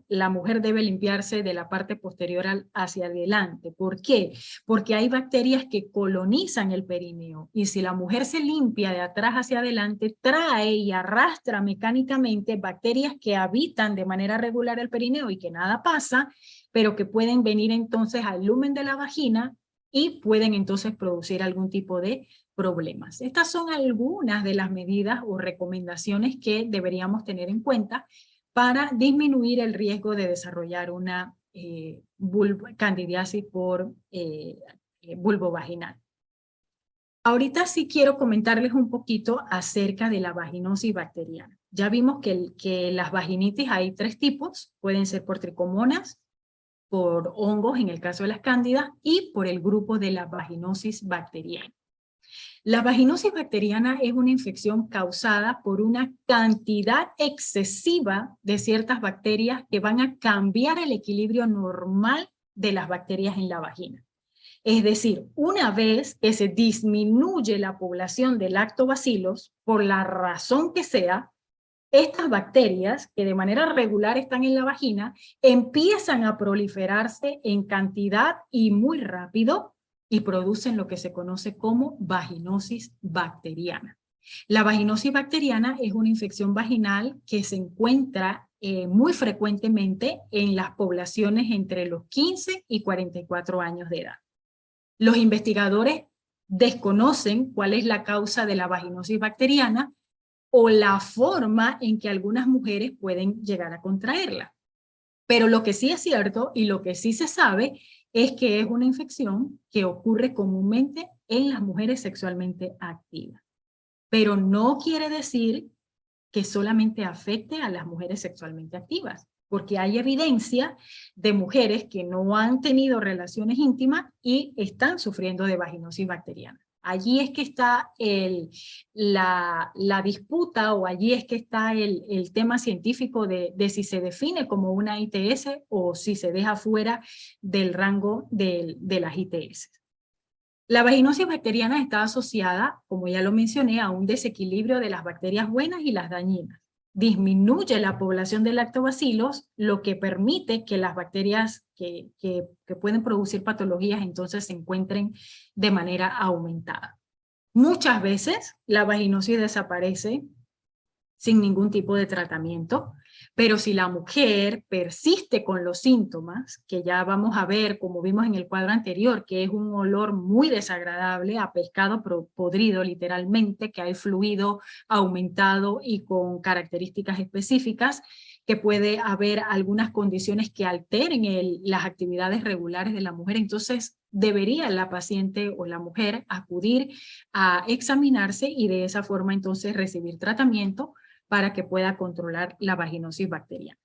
la mujer debe limpiarse de la parte posterior hacia adelante. ¿Por qué? Porque hay bacterias que colonizan el perineo y si la mujer se limpia de atrás hacia adelante, trae y arrastra mecánicamente bacterias que habitan de manera regular el perineo y que nada pasa, pero que pueden venir entonces al lumen de la vagina y pueden entonces producir algún tipo de problemas. Estas son algunas de las medidas o recomendaciones que deberíamos tener en cuenta para disminuir el riesgo de desarrollar una candidiasis por vulvovaginal. Ahorita sí quiero comentarles un poquito acerca de la vaginosis bacteriana. Ya vimos que las vaginitis hay 3 tipos, pueden ser por tricomonas, por hongos en el caso de las cándidas y por el grupo de la vaginosis bacteriana. La vaginosis bacteriana es una infección causada por una cantidad excesiva de ciertas bacterias que van a cambiar el equilibrio normal de las bacterias en la vagina. Es decir, una vez que se disminuye la población de lactobacilos, por la razón que sea, estas bacterias que de manera regular están en la vagina empiezan a proliferarse en cantidad y muy rápido y producen lo que se conoce como vaginosis bacteriana. La vaginosis bacteriana es una infección vaginal que se encuentra muy frecuentemente en las poblaciones entre los 15 y 44 años de edad. Los investigadores desconocen cuál es la causa de la vaginosis bacteriana o la forma en que algunas mujeres pueden llegar a contraerla. Pero lo que sí es cierto y lo que sí se sabe es que es una infección que ocurre comúnmente en las mujeres sexualmente activas. Pero no quiere decir que solamente afecte a las mujeres sexualmente activas, porque hay evidencia de mujeres que no han tenido relaciones íntimas y están sufriendo de vaginosis bacteriana. Allí es que está la disputa o allí es que está el tema científico de si se define como una ITS o si se deja fuera del rango de las ITS. La vaginosis bacteriana está asociada, como ya lo mencioné, a un desequilibrio de las bacterias buenas y las dañinas. Disminuye la población de lactobacilos, lo que permite que las bacterias que pueden producir patologías entonces se encuentren de manera aumentada. Muchas veces la vaginosis desaparece sin ningún tipo de tratamiento, pero si la mujer persiste con los síntomas, que ya vamos a ver, como vimos en el cuadro anterior, que es un olor muy desagradable, a pescado podrido literalmente, que hay fluido aumentado y con características específicas, que puede haber algunas condiciones que alteren las actividades regulares de la mujer, entonces debería la paciente o la mujer acudir a examinarse y de esa forma entonces recibir tratamiento para que pueda controlar la vaginosis bacteriana.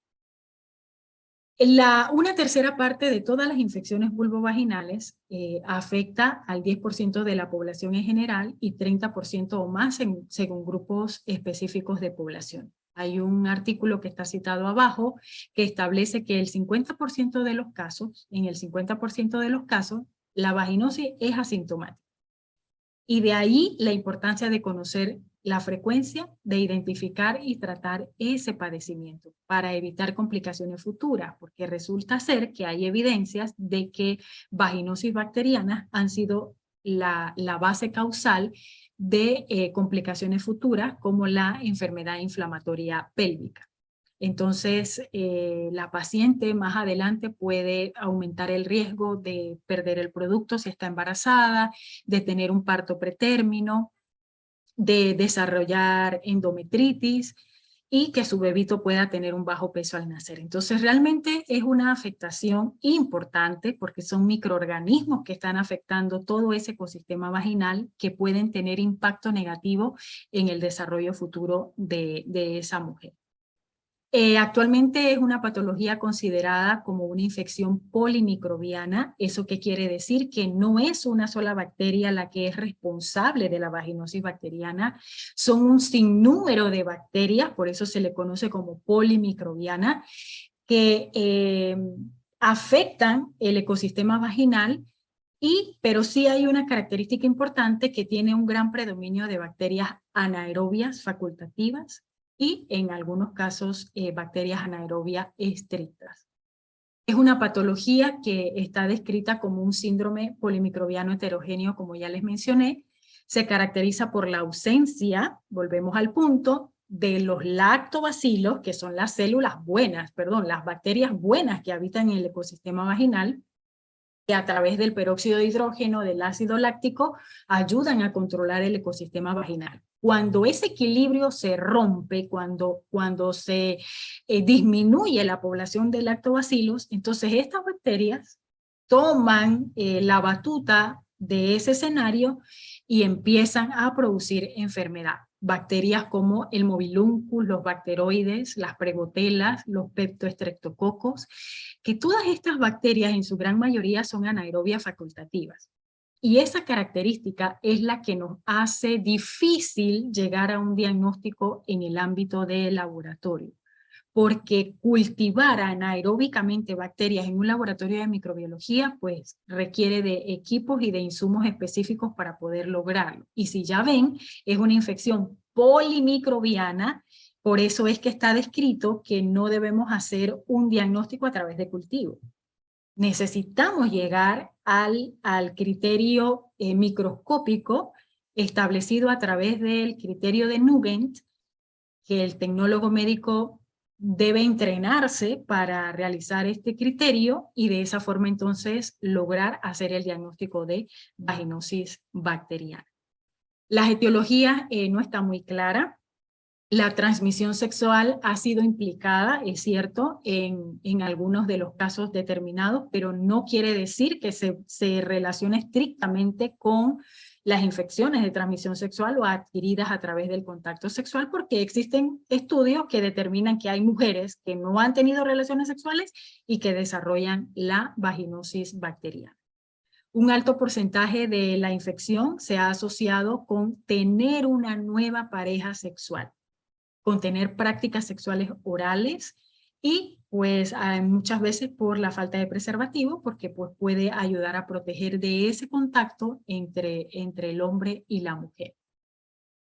Una tercera parte de todas las infecciones vulvovaginales afecta al 10% de la población en general y 30% o más según grupos específicos de población. Hay un artículo que está citado abajo que establece que el 50% de los casos, en el 50% de los casos, la vaginosis es asintomática. Y de ahí la importancia de conocer la frecuencia, de identificar y tratar ese padecimiento para evitar complicaciones futuras, porque resulta ser que hay evidencias de que vaginosis bacterianas han sido la base causal de complicaciones futuras como la enfermedad inflamatoria pélvica. Entonces, la paciente más adelante puede aumentar el riesgo de perder el producto si está embarazada, de tener un parto pretérmino, de desarrollar endometritis y que su bebito pueda tener un bajo peso al nacer. Entonces, realmente es una afectación importante porque son microorganismos que están afectando todo ese ecosistema vaginal que pueden tener impacto negativo en el desarrollo futuro de esa mujer. Actualmente es una patología considerada como una infección polimicrobiana. ¿Eso qué quiere decir? Que no es una sola bacteria la que es responsable de la vaginosis bacteriana. Son un sinnúmero de bacterias, por eso se le conoce como polimicrobiana, que afectan el ecosistema vaginal, pero sí hay una característica importante que tiene un gran predominio de bacterias anaerobias facultativas, y en algunos casos bacterias anaerobias estrictas. Es una patología que está descrita como un síndrome polimicrobiano heterogéneo, como ya les mencioné. Se caracteriza por la ausencia, volvemos al punto, de los lactobacilos, que son las células buenas, las bacterias buenas que habitan en el ecosistema vaginal, que a través del peróxido de hidrógeno, del ácido láctico, ayudan a controlar el ecosistema vaginal. Cuando ese equilibrio se rompe, cuando se disminuye la población de lactobacilos, entonces estas bacterias toman la batuta de ese escenario y empiezan a producir enfermedad. Bacterias como el Mobiluncus, los bacteroides, las pregotelas, los peptoestreptococos, que todas estas bacterias en su gran mayoría son anaerobias facultativas. Y esa característica es la que nos hace difícil llegar a un diagnóstico en el ámbito del laboratorio, porque cultivar anaeróbicamente bacterias en un laboratorio de microbiología pues requiere de equipos y de insumos específicos para poder lograrlo. Y si ya ven, es una infección polimicrobiana, por eso es que está descrito que no debemos hacer un diagnóstico a través de cultivo. Necesitamos llegar al criterio microscópico establecido a través del criterio de Nugent, que el tecnólogo médico debe entrenarse para realizar este criterio y de esa forma entonces lograr hacer el diagnóstico de vaginosis bacteriana. La etiología no está muy clara. La transmisión sexual ha sido implicada, es cierto, en algunos de los casos determinados, pero no quiere decir que se relacione estrictamente con las infecciones de transmisión sexual o adquiridas a través del contacto sexual, porque existen estudios que determinan que hay mujeres que no han tenido relaciones sexuales y que desarrollan la vaginosis bacteriana. Un alto porcentaje de la infección se ha asociado con tener una nueva pareja sexual, con tener prácticas sexuales orales y pues muchas veces por la falta de preservativo, porque pues puede ayudar a proteger de ese contacto entre el hombre y la mujer.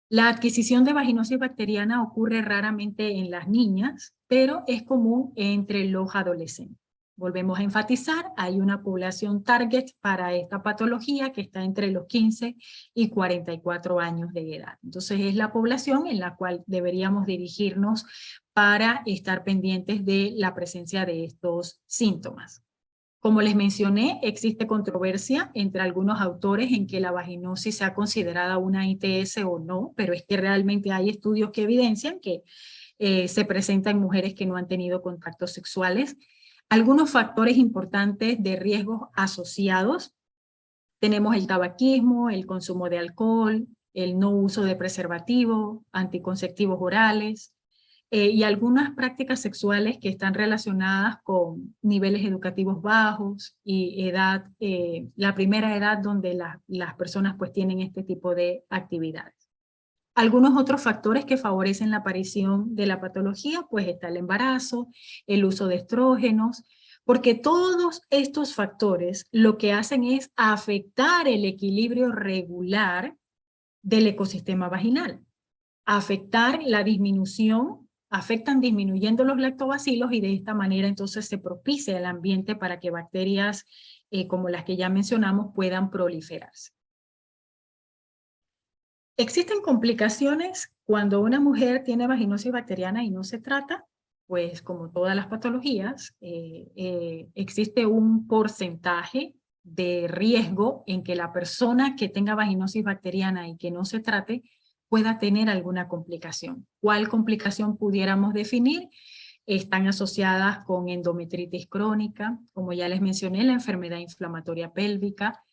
La adquisición de vaginosis bacteriana ocurre raramente en las niñas, pero es común entre los adolescentes. Volvemos a enfatizar, hay una población target para esta patología que está entre los 15 y 44 años de edad. Entonces es la población en la cual deberíamos dirigirnos para estar pendientes de la presencia de estos síntomas. Como les mencioné, existe controversia entre algunos autores en que la vaginosis sea considerada una ITS o no, pero es que realmente hay estudios que evidencian que se presenta en mujeres que no han tenido contactos sexuales. Algunos factores importantes de riesgos asociados, tenemos el tabaquismo, el consumo de alcohol, el no uso de preservativo, anticonceptivos orales, y algunas prácticas sexuales que están relacionadas con niveles educativos bajos y edad, la primera edad donde las personas pues tienen este tipo de actividades. Algunos otros factores que favorecen la aparición de la patología, pues está el embarazo, el uso de estrógenos, porque todos estos factores lo que hacen es afectar el equilibrio regular del ecosistema vaginal, afectar la disminución, afectan disminuyendo los lactobacilos y de esta manera entonces se propicia el ambiente para que bacterias como las que ya mencionamos puedan proliferarse. ¿Existen complicaciones cuando una mujer tiene vaginosis bacteriana y no se trata? Pues como todas las patologías, existe un porcentaje de riesgo en que la persona que tenga vaginosis bacteriana y que no se trate pueda tener alguna complicación. ¿Cuál complicación pudiéramos definir? Están asociadas con endometritis crónica, como ya les mencioné, la enfermedad inflamatoria pélvica.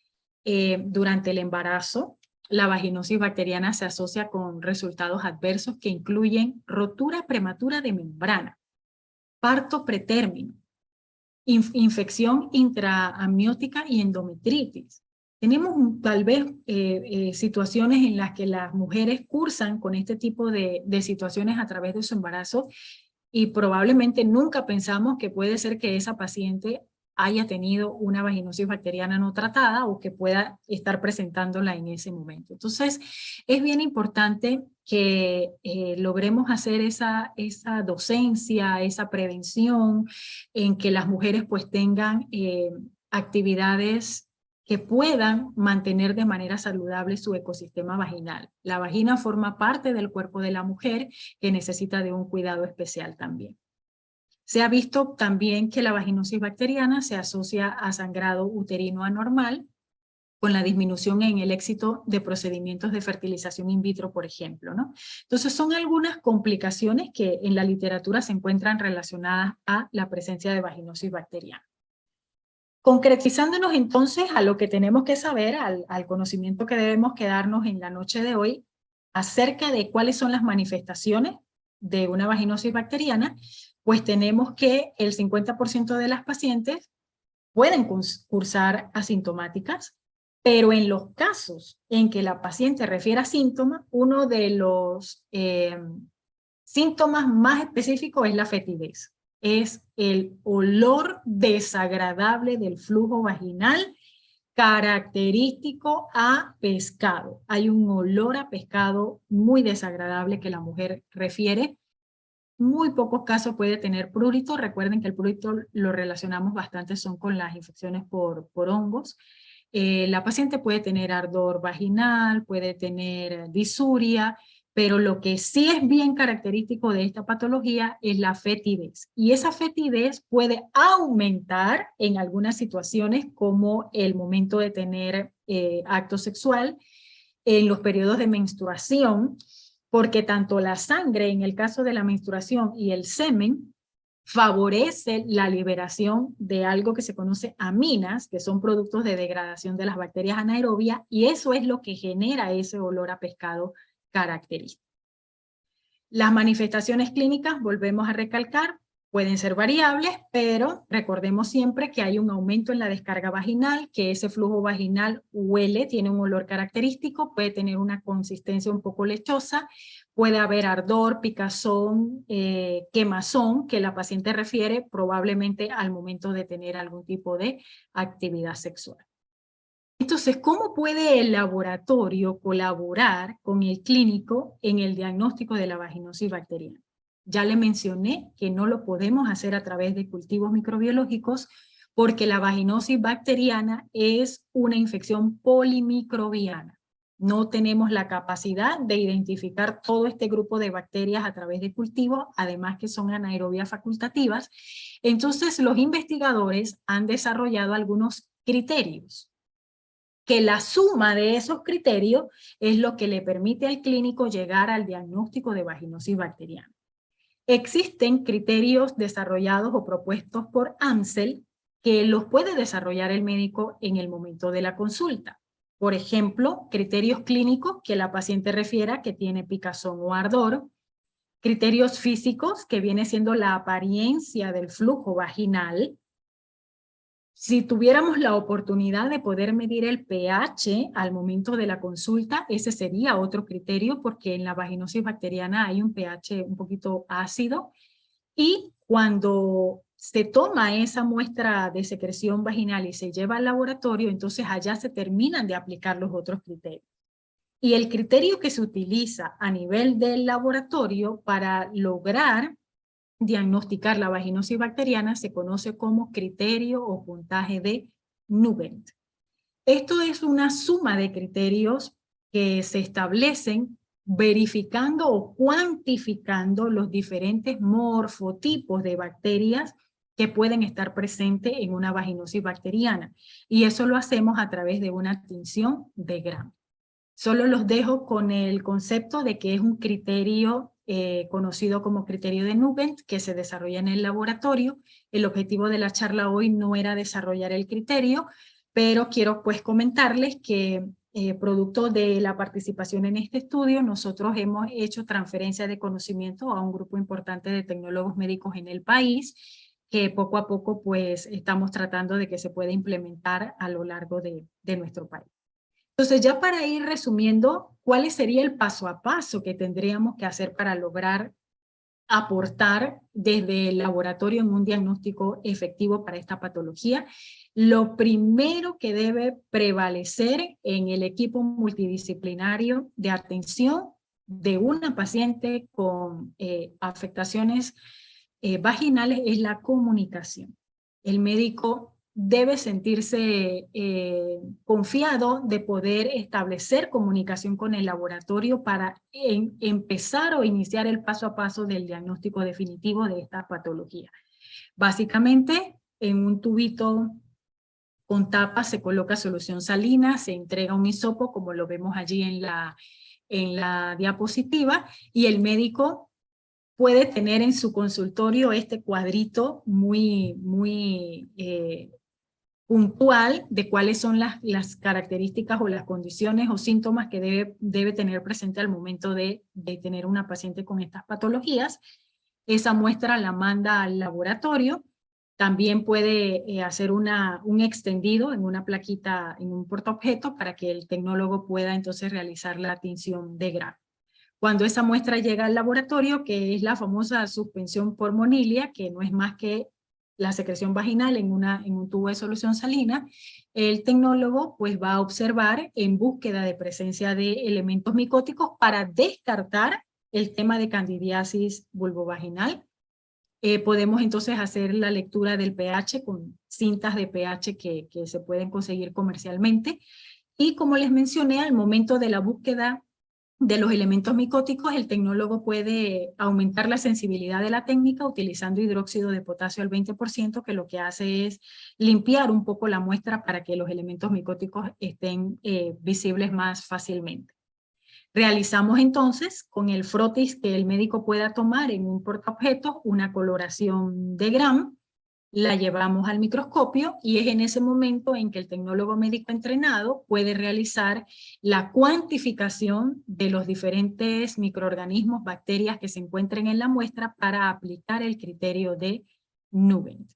Durante el embarazo, la vaginosis bacteriana se asocia con resultados adversos que incluyen rotura prematura de membrana, parto pretérmino, infección intraamniótica y endometritis. Tenemos tal vez situaciones en las que las mujeres cursan con este tipo de situaciones a través de su embarazo y probablemente nunca pensamos que puede ser que esa paciente haya tenido una vaginosis bacteriana no tratada o que pueda estar presentándola en ese momento. Entonces, es bien importante que logremos hacer esa docencia, esa prevención, en que las mujeres pues tengan actividades que puedan mantener de manera saludable su ecosistema vaginal. La vagina forma parte del cuerpo de la mujer que necesita de un cuidado especial también. Se ha visto también que la vaginosis bacteriana se asocia a sangrado uterino anormal con la disminución en el éxito de procedimientos de fertilización in vitro, por ejemplo, ¿no? Entonces son algunas complicaciones que en la literatura se encuentran relacionadas a la presencia de vaginosis bacteriana. Concretizándonos entonces a lo que tenemos que saber, al conocimiento que debemos quedarnos en la noche de hoy, acerca de cuáles son las manifestaciones de una vaginosis bacteriana, pues tenemos que el 50% de las pacientes pueden cursar asintomáticas, pero en los casos en que la paciente refiera síntomas, uno de los síntomas más específicos es la fetidez. Es el olor desagradable del flujo vaginal característico a pescado. Hay un olor a pescado muy desagradable que la mujer refiere. Muy pocos casos puede tener prurito. Recuerden que el prurito lo relacionamos bastante son con las infecciones por hongos. La paciente puede tener ardor vaginal, puede tener disuria, pero lo que sí es bien característico de esta patología es la fetidez. Y esa fetidez puede aumentar en algunas situaciones como el momento de tener acto sexual, en los periodos de menstruación, porque tanto la sangre en el caso de la menstruación y el semen favorece la liberación de algo que se conoce aminas, que son productos de degradación de las bacterias anaerobias, y eso es lo que genera ese olor a pescado característico. Las manifestaciones clínicas, volvemos a recalcar, pueden ser variables, pero recordemos siempre que hay un aumento en la descarga vaginal, que ese flujo vaginal huele, tiene un olor característico, puede tener una consistencia un poco lechosa, puede haber ardor, picazón, quemazón, que la paciente refiere probablemente al momento de tener algún tipo de actividad sexual. Entonces, ¿cómo puede el laboratorio colaborar con el clínico en el diagnóstico de la vaginosis bacteriana? Ya le mencioné que no lo podemos hacer a través de cultivos microbiológicos porque la vaginosis bacteriana es una infección polimicrobiana. No tenemos la capacidad de identificar todo este grupo de bacterias a través de cultivos, además que son anaerobias facultativas. Entonces, los investigadores han desarrollado algunos criterios que la suma de esos criterios es lo que le permite al clínico llegar al diagnóstico de vaginosis bacteriana. Existen criterios desarrollados o propuestos por AMSEL que los puede desarrollar el médico en el momento de la consulta. Por ejemplo, criterios clínicos que la paciente refiera que tiene picazón o ardor, criterios físicos que viene siendo la apariencia del flujo vaginal, Si tuviéramos la oportunidad de poder medir el pH al momento de la consulta, ese sería otro criterio, porque en la vaginosis bacteriana hay un pH un poquito ácido, y cuando se toma esa muestra de secreción vaginal y se lleva al laboratorio, entonces allá se terminan de aplicar los otros criterios. Y el criterio que se utiliza a nivel del laboratorio para lograr diagnosticar la vaginosis bacteriana se conoce como criterio o puntaje de Nugent. Esto es una suma de criterios que se establecen verificando o cuantificando los diferentes morfotipos de bacterias que pueden estar presentes en una vaginosis bacteriana. Y eso lo hacemos a través de una tinción de Gram. Solo los dejo con el concepto de que es un criterio conocido como criterio de Nugent, que se desarrolla en el laboratorio. El objetivo de la charla hoy no era desarrollar el criterio, pero quiero pues comentarles que producto de la participación en este estudio, nosotros hemos hecho transferencia de conocimiento a un grupo importante de tecnólogos médicos en el país, que poco a poco pues estamos tratando de que se pueda implementar a lo largo de nuestro país. Entonces, ya para ir resumiendo, ¿cuál sería el paso a paso que tendríamos que hacer para lograr aportar desde el laboratorio en un diagnóstico efectivo para esta patología? Lo primero que debe prevalecer en el equipo multidisciplinario de atención de una paciente con afectaciones vaginales es la comunicación. El médico debe sentirse confiado de poder establecer comunicación con el laboratorio para empezar o iniciar el paso a paso del diagnóstico definitivo de esta patología. Básicamente, en un tubito con tapa se coloca solución salina, se entrega un hisopo, como lo vemos allí en la diapositiva, y el médico puede tener en su consultorio este cuadrito muy puntual de cuáles son las características o las condiciones o síntomas que debe tener presente al momento de tener una paciente con estas patologías. Esa muestra la manda al laboratorio. También puede hacer un extendido en una plaquita, en un portaobjeto, para que el tecnólogo pueda entonces realizar la tinción de Gram. Cuando esa muestra llega al laboratorio, que es la famosa suspensión por monilia, que no es más que la secreción vaginal en un tubo de solución salina, el tecnólogo pues va a observar en búsqueda de presencia de elementos micóticos para descartar el tema de candidiasis vulvovaginal. Podemos entonces hacer la lectura del pH con cintas de pH que se pueden conseguir comercialmente. Y como les mencioné, al momento de la búsqueda de los elementos micóticos, el tecnólogo puede aumentar la sensibilidad de la técnica utilizando hidróxido de potasio al 20%, que lo que hace es limpiar un poco la muestra para que los elementos micóticos estén visibles más fácilmente. Realizamos entonces con el frotis que el médico pueda tomar en un portaobjetos una coloración de Gram, la llevamos al microscopio y es en ese momento en que el tecnólogo médico entrenado puede realizar la cuantificación de los diferentes microorganismos, bacterias que se encuentren en la muestra para aplicar el criterio de Nugent.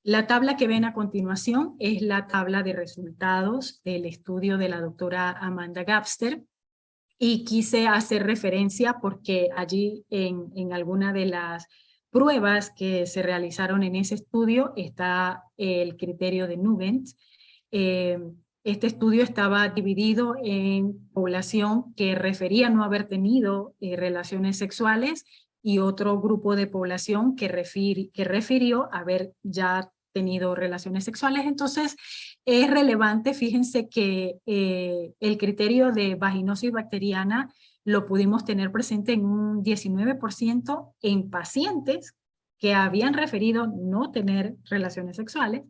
La tabla que ven a continuación es la tabla de resultados del estudio de la doctora Amanda Gabster, y quise hacer referencia porque allí en alguna de las pruebas que se realizaron en ese estudio está el criterio de Nugent. Este estudio estaba dividido en población que refería no haber tenido relaciones sexuales y otro grupo de población que refirió haber ya tenido relaciones sexuales. Entonces es relevante, fíjense que el criterio de vaginosis bacteriana lo pudimos tener presente en un 19% en pacientes que habían referido no tener relaciones sexuales,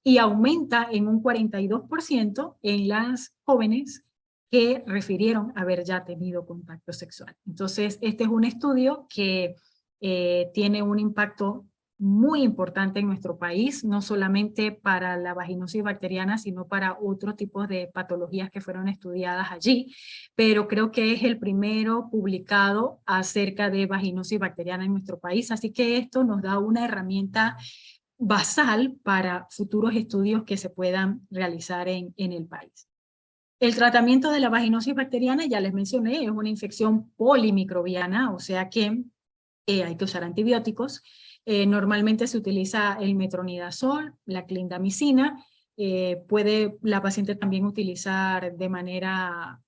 y aumenta en un 42% en las jóvenes que refirieron haber ya tenido contacto sexual. Entonces, este es un estudio que tiene un impacto muy importante en nuestro país, no solamente para la vaginosis bacteriana, sino para otros tipos de patologías que fueron estudiadas allí, pero creo que es el primero publicado acerca de vaginosis bacteriana en nuestro país, así que esto nos da una herramienta basal para futuros estudios que se puedan realizar en el país. El tratamiento de la vaginosis bacteriana, ya les mencioné, es una infección polimicrobiana, o sea que hay que usar antibióticos. Normalmente se utiliza el metronidazol, la clindamicina. Puede la paciente también utilizar de manera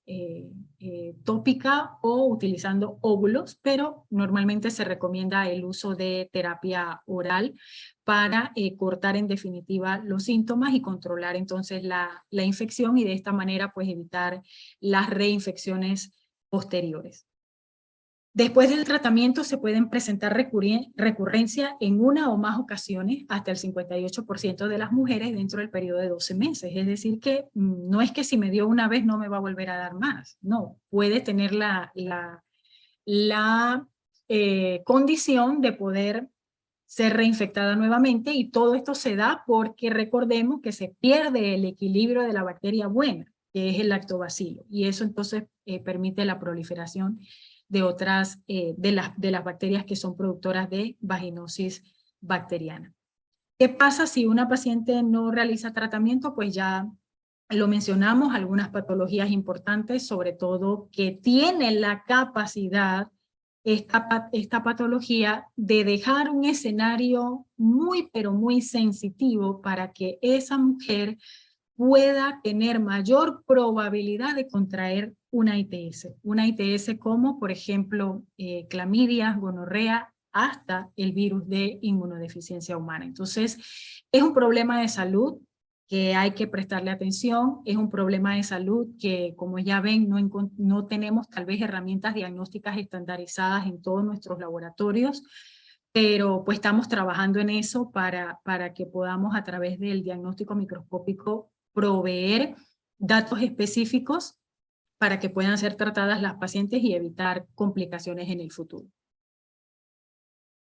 tópica o utilizando óvulos, pero normalmente se recomienda el uso de terapia oral para cortar en definitiva los síntomas y controlar entonces la infección, y de esta manera pues evitar las reinfecciones posteriores. Después del tratamiento se pueden presentar recurrencia en una o más ocasiones, hasta el 58% de las mujeres dentro del periodo de 12 meses. Es decir que no es que si me dio una vez no me va a volver a dar más. No, puede tener la condición de poder ser reinfectada nuevamente, y todo esto se da porque recordemos que se pierde el equilibrio de la bacteria buena, que es el lactobacilo, y eso entonces permite la proliferación de otras, de las bacterias que son productoras de vaginosis bacteriana. ¿Qué pasa si una paciente no realiza tratamiento? Pues ya lo mencionamos, algunas patologías importantes, sobre todo que tienen la capacidad, esta patología, de dejar un escenario muy, pero muy sensitivo para que esa mujer pueda tener mayor probabilidad de contraer una ITS. Una ITS como, por ejemplo, clamidia, gonorrea, hasta el virus de inmunodeficiencia humana. Entonces, es un problema de salud que hay que prestarle atención, es un problema de salud que, como ya ven, no tenemos tal vez herramientas diagnósticas estandarizadas en todos nuestros laboratorios, pero pues estamos trabajando en eso para que podamos, a través del diagnóstico microscópico, proveer datos específicos para que puedan ser tratadas las pacientes y evitar complicaciones en el futuro.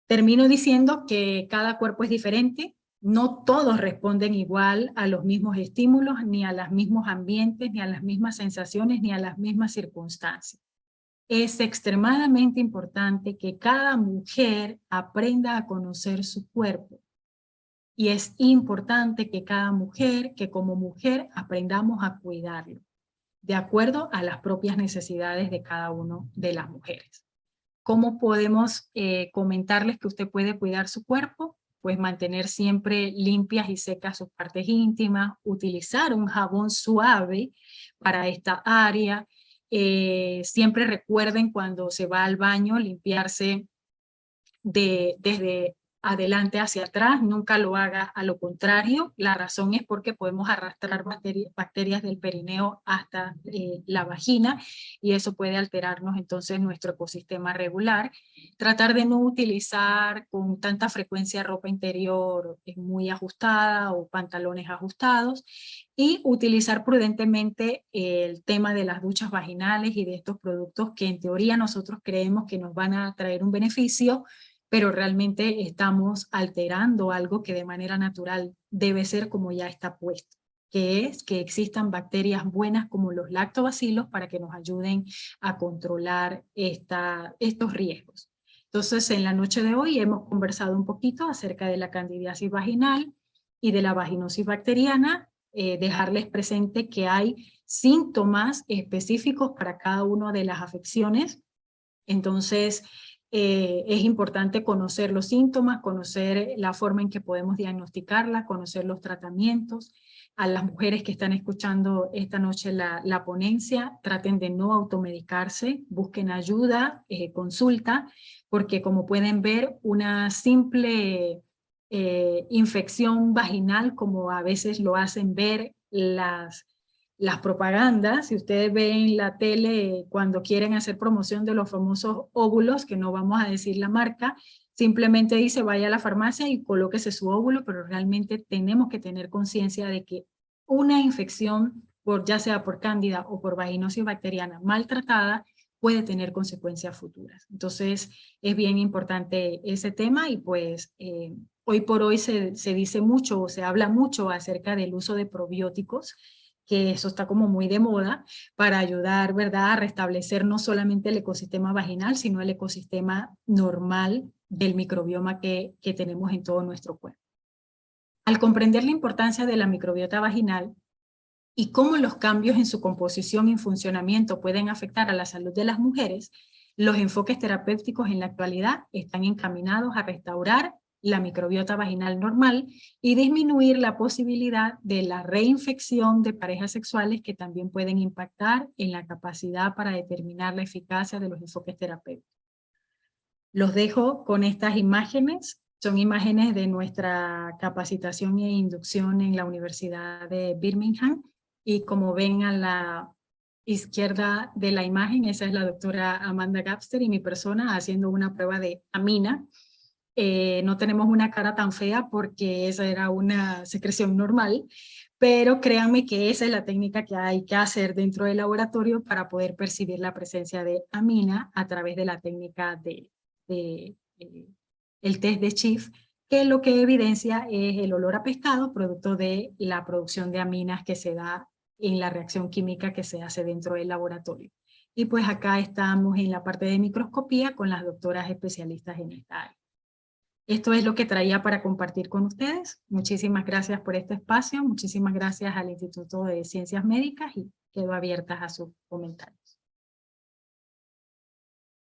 Termino diciendo que cada cuerpo es diferente, no todos responden igual a los mismos estímulos, ni a los mismos ambientes, ni a las mismas sensaciones, ni a las mismas circunstancias. Es extremadamente importante que cada mujer aprenda a conocer su cuerpo. Y es importante que cada mujer, que como mujer aprendamos a cuidarlo, de acuerdo a las propias necesidades de cada una de las mujeres. ¿Cómo podemos comentarles que usted puede cuidar su cuerpo? Pues mantener siempre limpias y secas sus partes íntimas, utilizar un jabón suave para esta área. Siempre recuerden, cuando se va al baño, limpiarse desde adelante hacia atrás, nunca lo haga a lo contrario. La razón es porque podemos arrastrar bacterias del perineo hasta la vagina, y eso puede alterarnos entonces nuestro ecosistema regular. Tratar de no utilizar con tanta frecuencia ropa interior muy ajustada o pantalones ajustados, y utilizar prudentemente el tema de las duchas vaginales y de estos productos que en teoría nosotros creemos que nos van a traer un beneficio, pero realmente estamos alterando algo que de manera natural debe ser como ya está puesto, que es que existan bacterias buenas como los lactobacilos para que nos ayuden a controlar estos riesgos. Entonces, en la noche de hoy hemos conversado un poquito acerca de la candidiasis vaginal y de la vaginosis bacteriana, dejarles presente que hay síntomas específicos para cada una de las afecciones. Entonces, es importante conocer los síntomas, conocer la forma en que podemos diagnosticarla, conocer los tratamientos. A las mujeres que están escuchando esta noche la ponencia, traten de no automedicarse, busquen ayuda, consulta, porque como pueden ver, una simple infección vaginal, como a veces lo hacen ver las propagandas, si ustedes ven en la tele cuando quieren hacer promoción de los famosos óvulos, que no vamos a decir la marca, simplemente dice vaya a la farmacia y colóquese su óvulo, pero realmente tenemos que tener conciencia de que una infección, ya sea por cándida o por vaginosis bacteriana maltratada, puede tener consecuencias futuras. Entonces es bien importante ese tema, y pues hoy por hoy se dice mucho o se habla mucho acerca del uso de probióticos, que eso está como muy de moda, para ayudar, ¿verdad?, a restablecer no solamente el ecosistema vaginal, sino el ecosistema normal del microbioma que tenemos en todo nuestro cuerpo. Al comprender la importancia de la microbiota vaginal y cómo los cambios en su composición y funcionamiento pueden afectar a la salud de las mujeres, los enfoques terapéuticos en la actualidad están encaminados a restaurar la microbiota vaginal normal y disminuir la posibilidad de la reinfección de parejas sexuales que también pueden impactar en la capacidad para determinar la eficacia de los enfoques terapéuticos. Los dejo con estas imágenes. Son imágenes de nuestra capacitación e inducción en la Universidad de Birmingham. Y como ven a la izquierda de la imagen, esa es la doctora Amanda Gapster y mi persona haciendo una prueba de amina. No tenemos una cara tan fea porque esa era una secreción normal, pero créanme que esa es la técnica que hay que hacer dentro del laboratorio para poder percibir la presencia de amina a través de la técnica el test de Schiff, que lo que evidencia es el olor a pescado, producto de la producción de aminas que se da en la reacción química que se hace dentro del laboratorio. Y pues acá estamos en la parte de microscopía con las doctoras especialistas en esta área. Esto es lo que traía para compartir con ustedes. Muchísimas gracias por este espacio, muchísimas gracias al Instituto de Ciencias Médicas y quedo abierta a sus comentarios.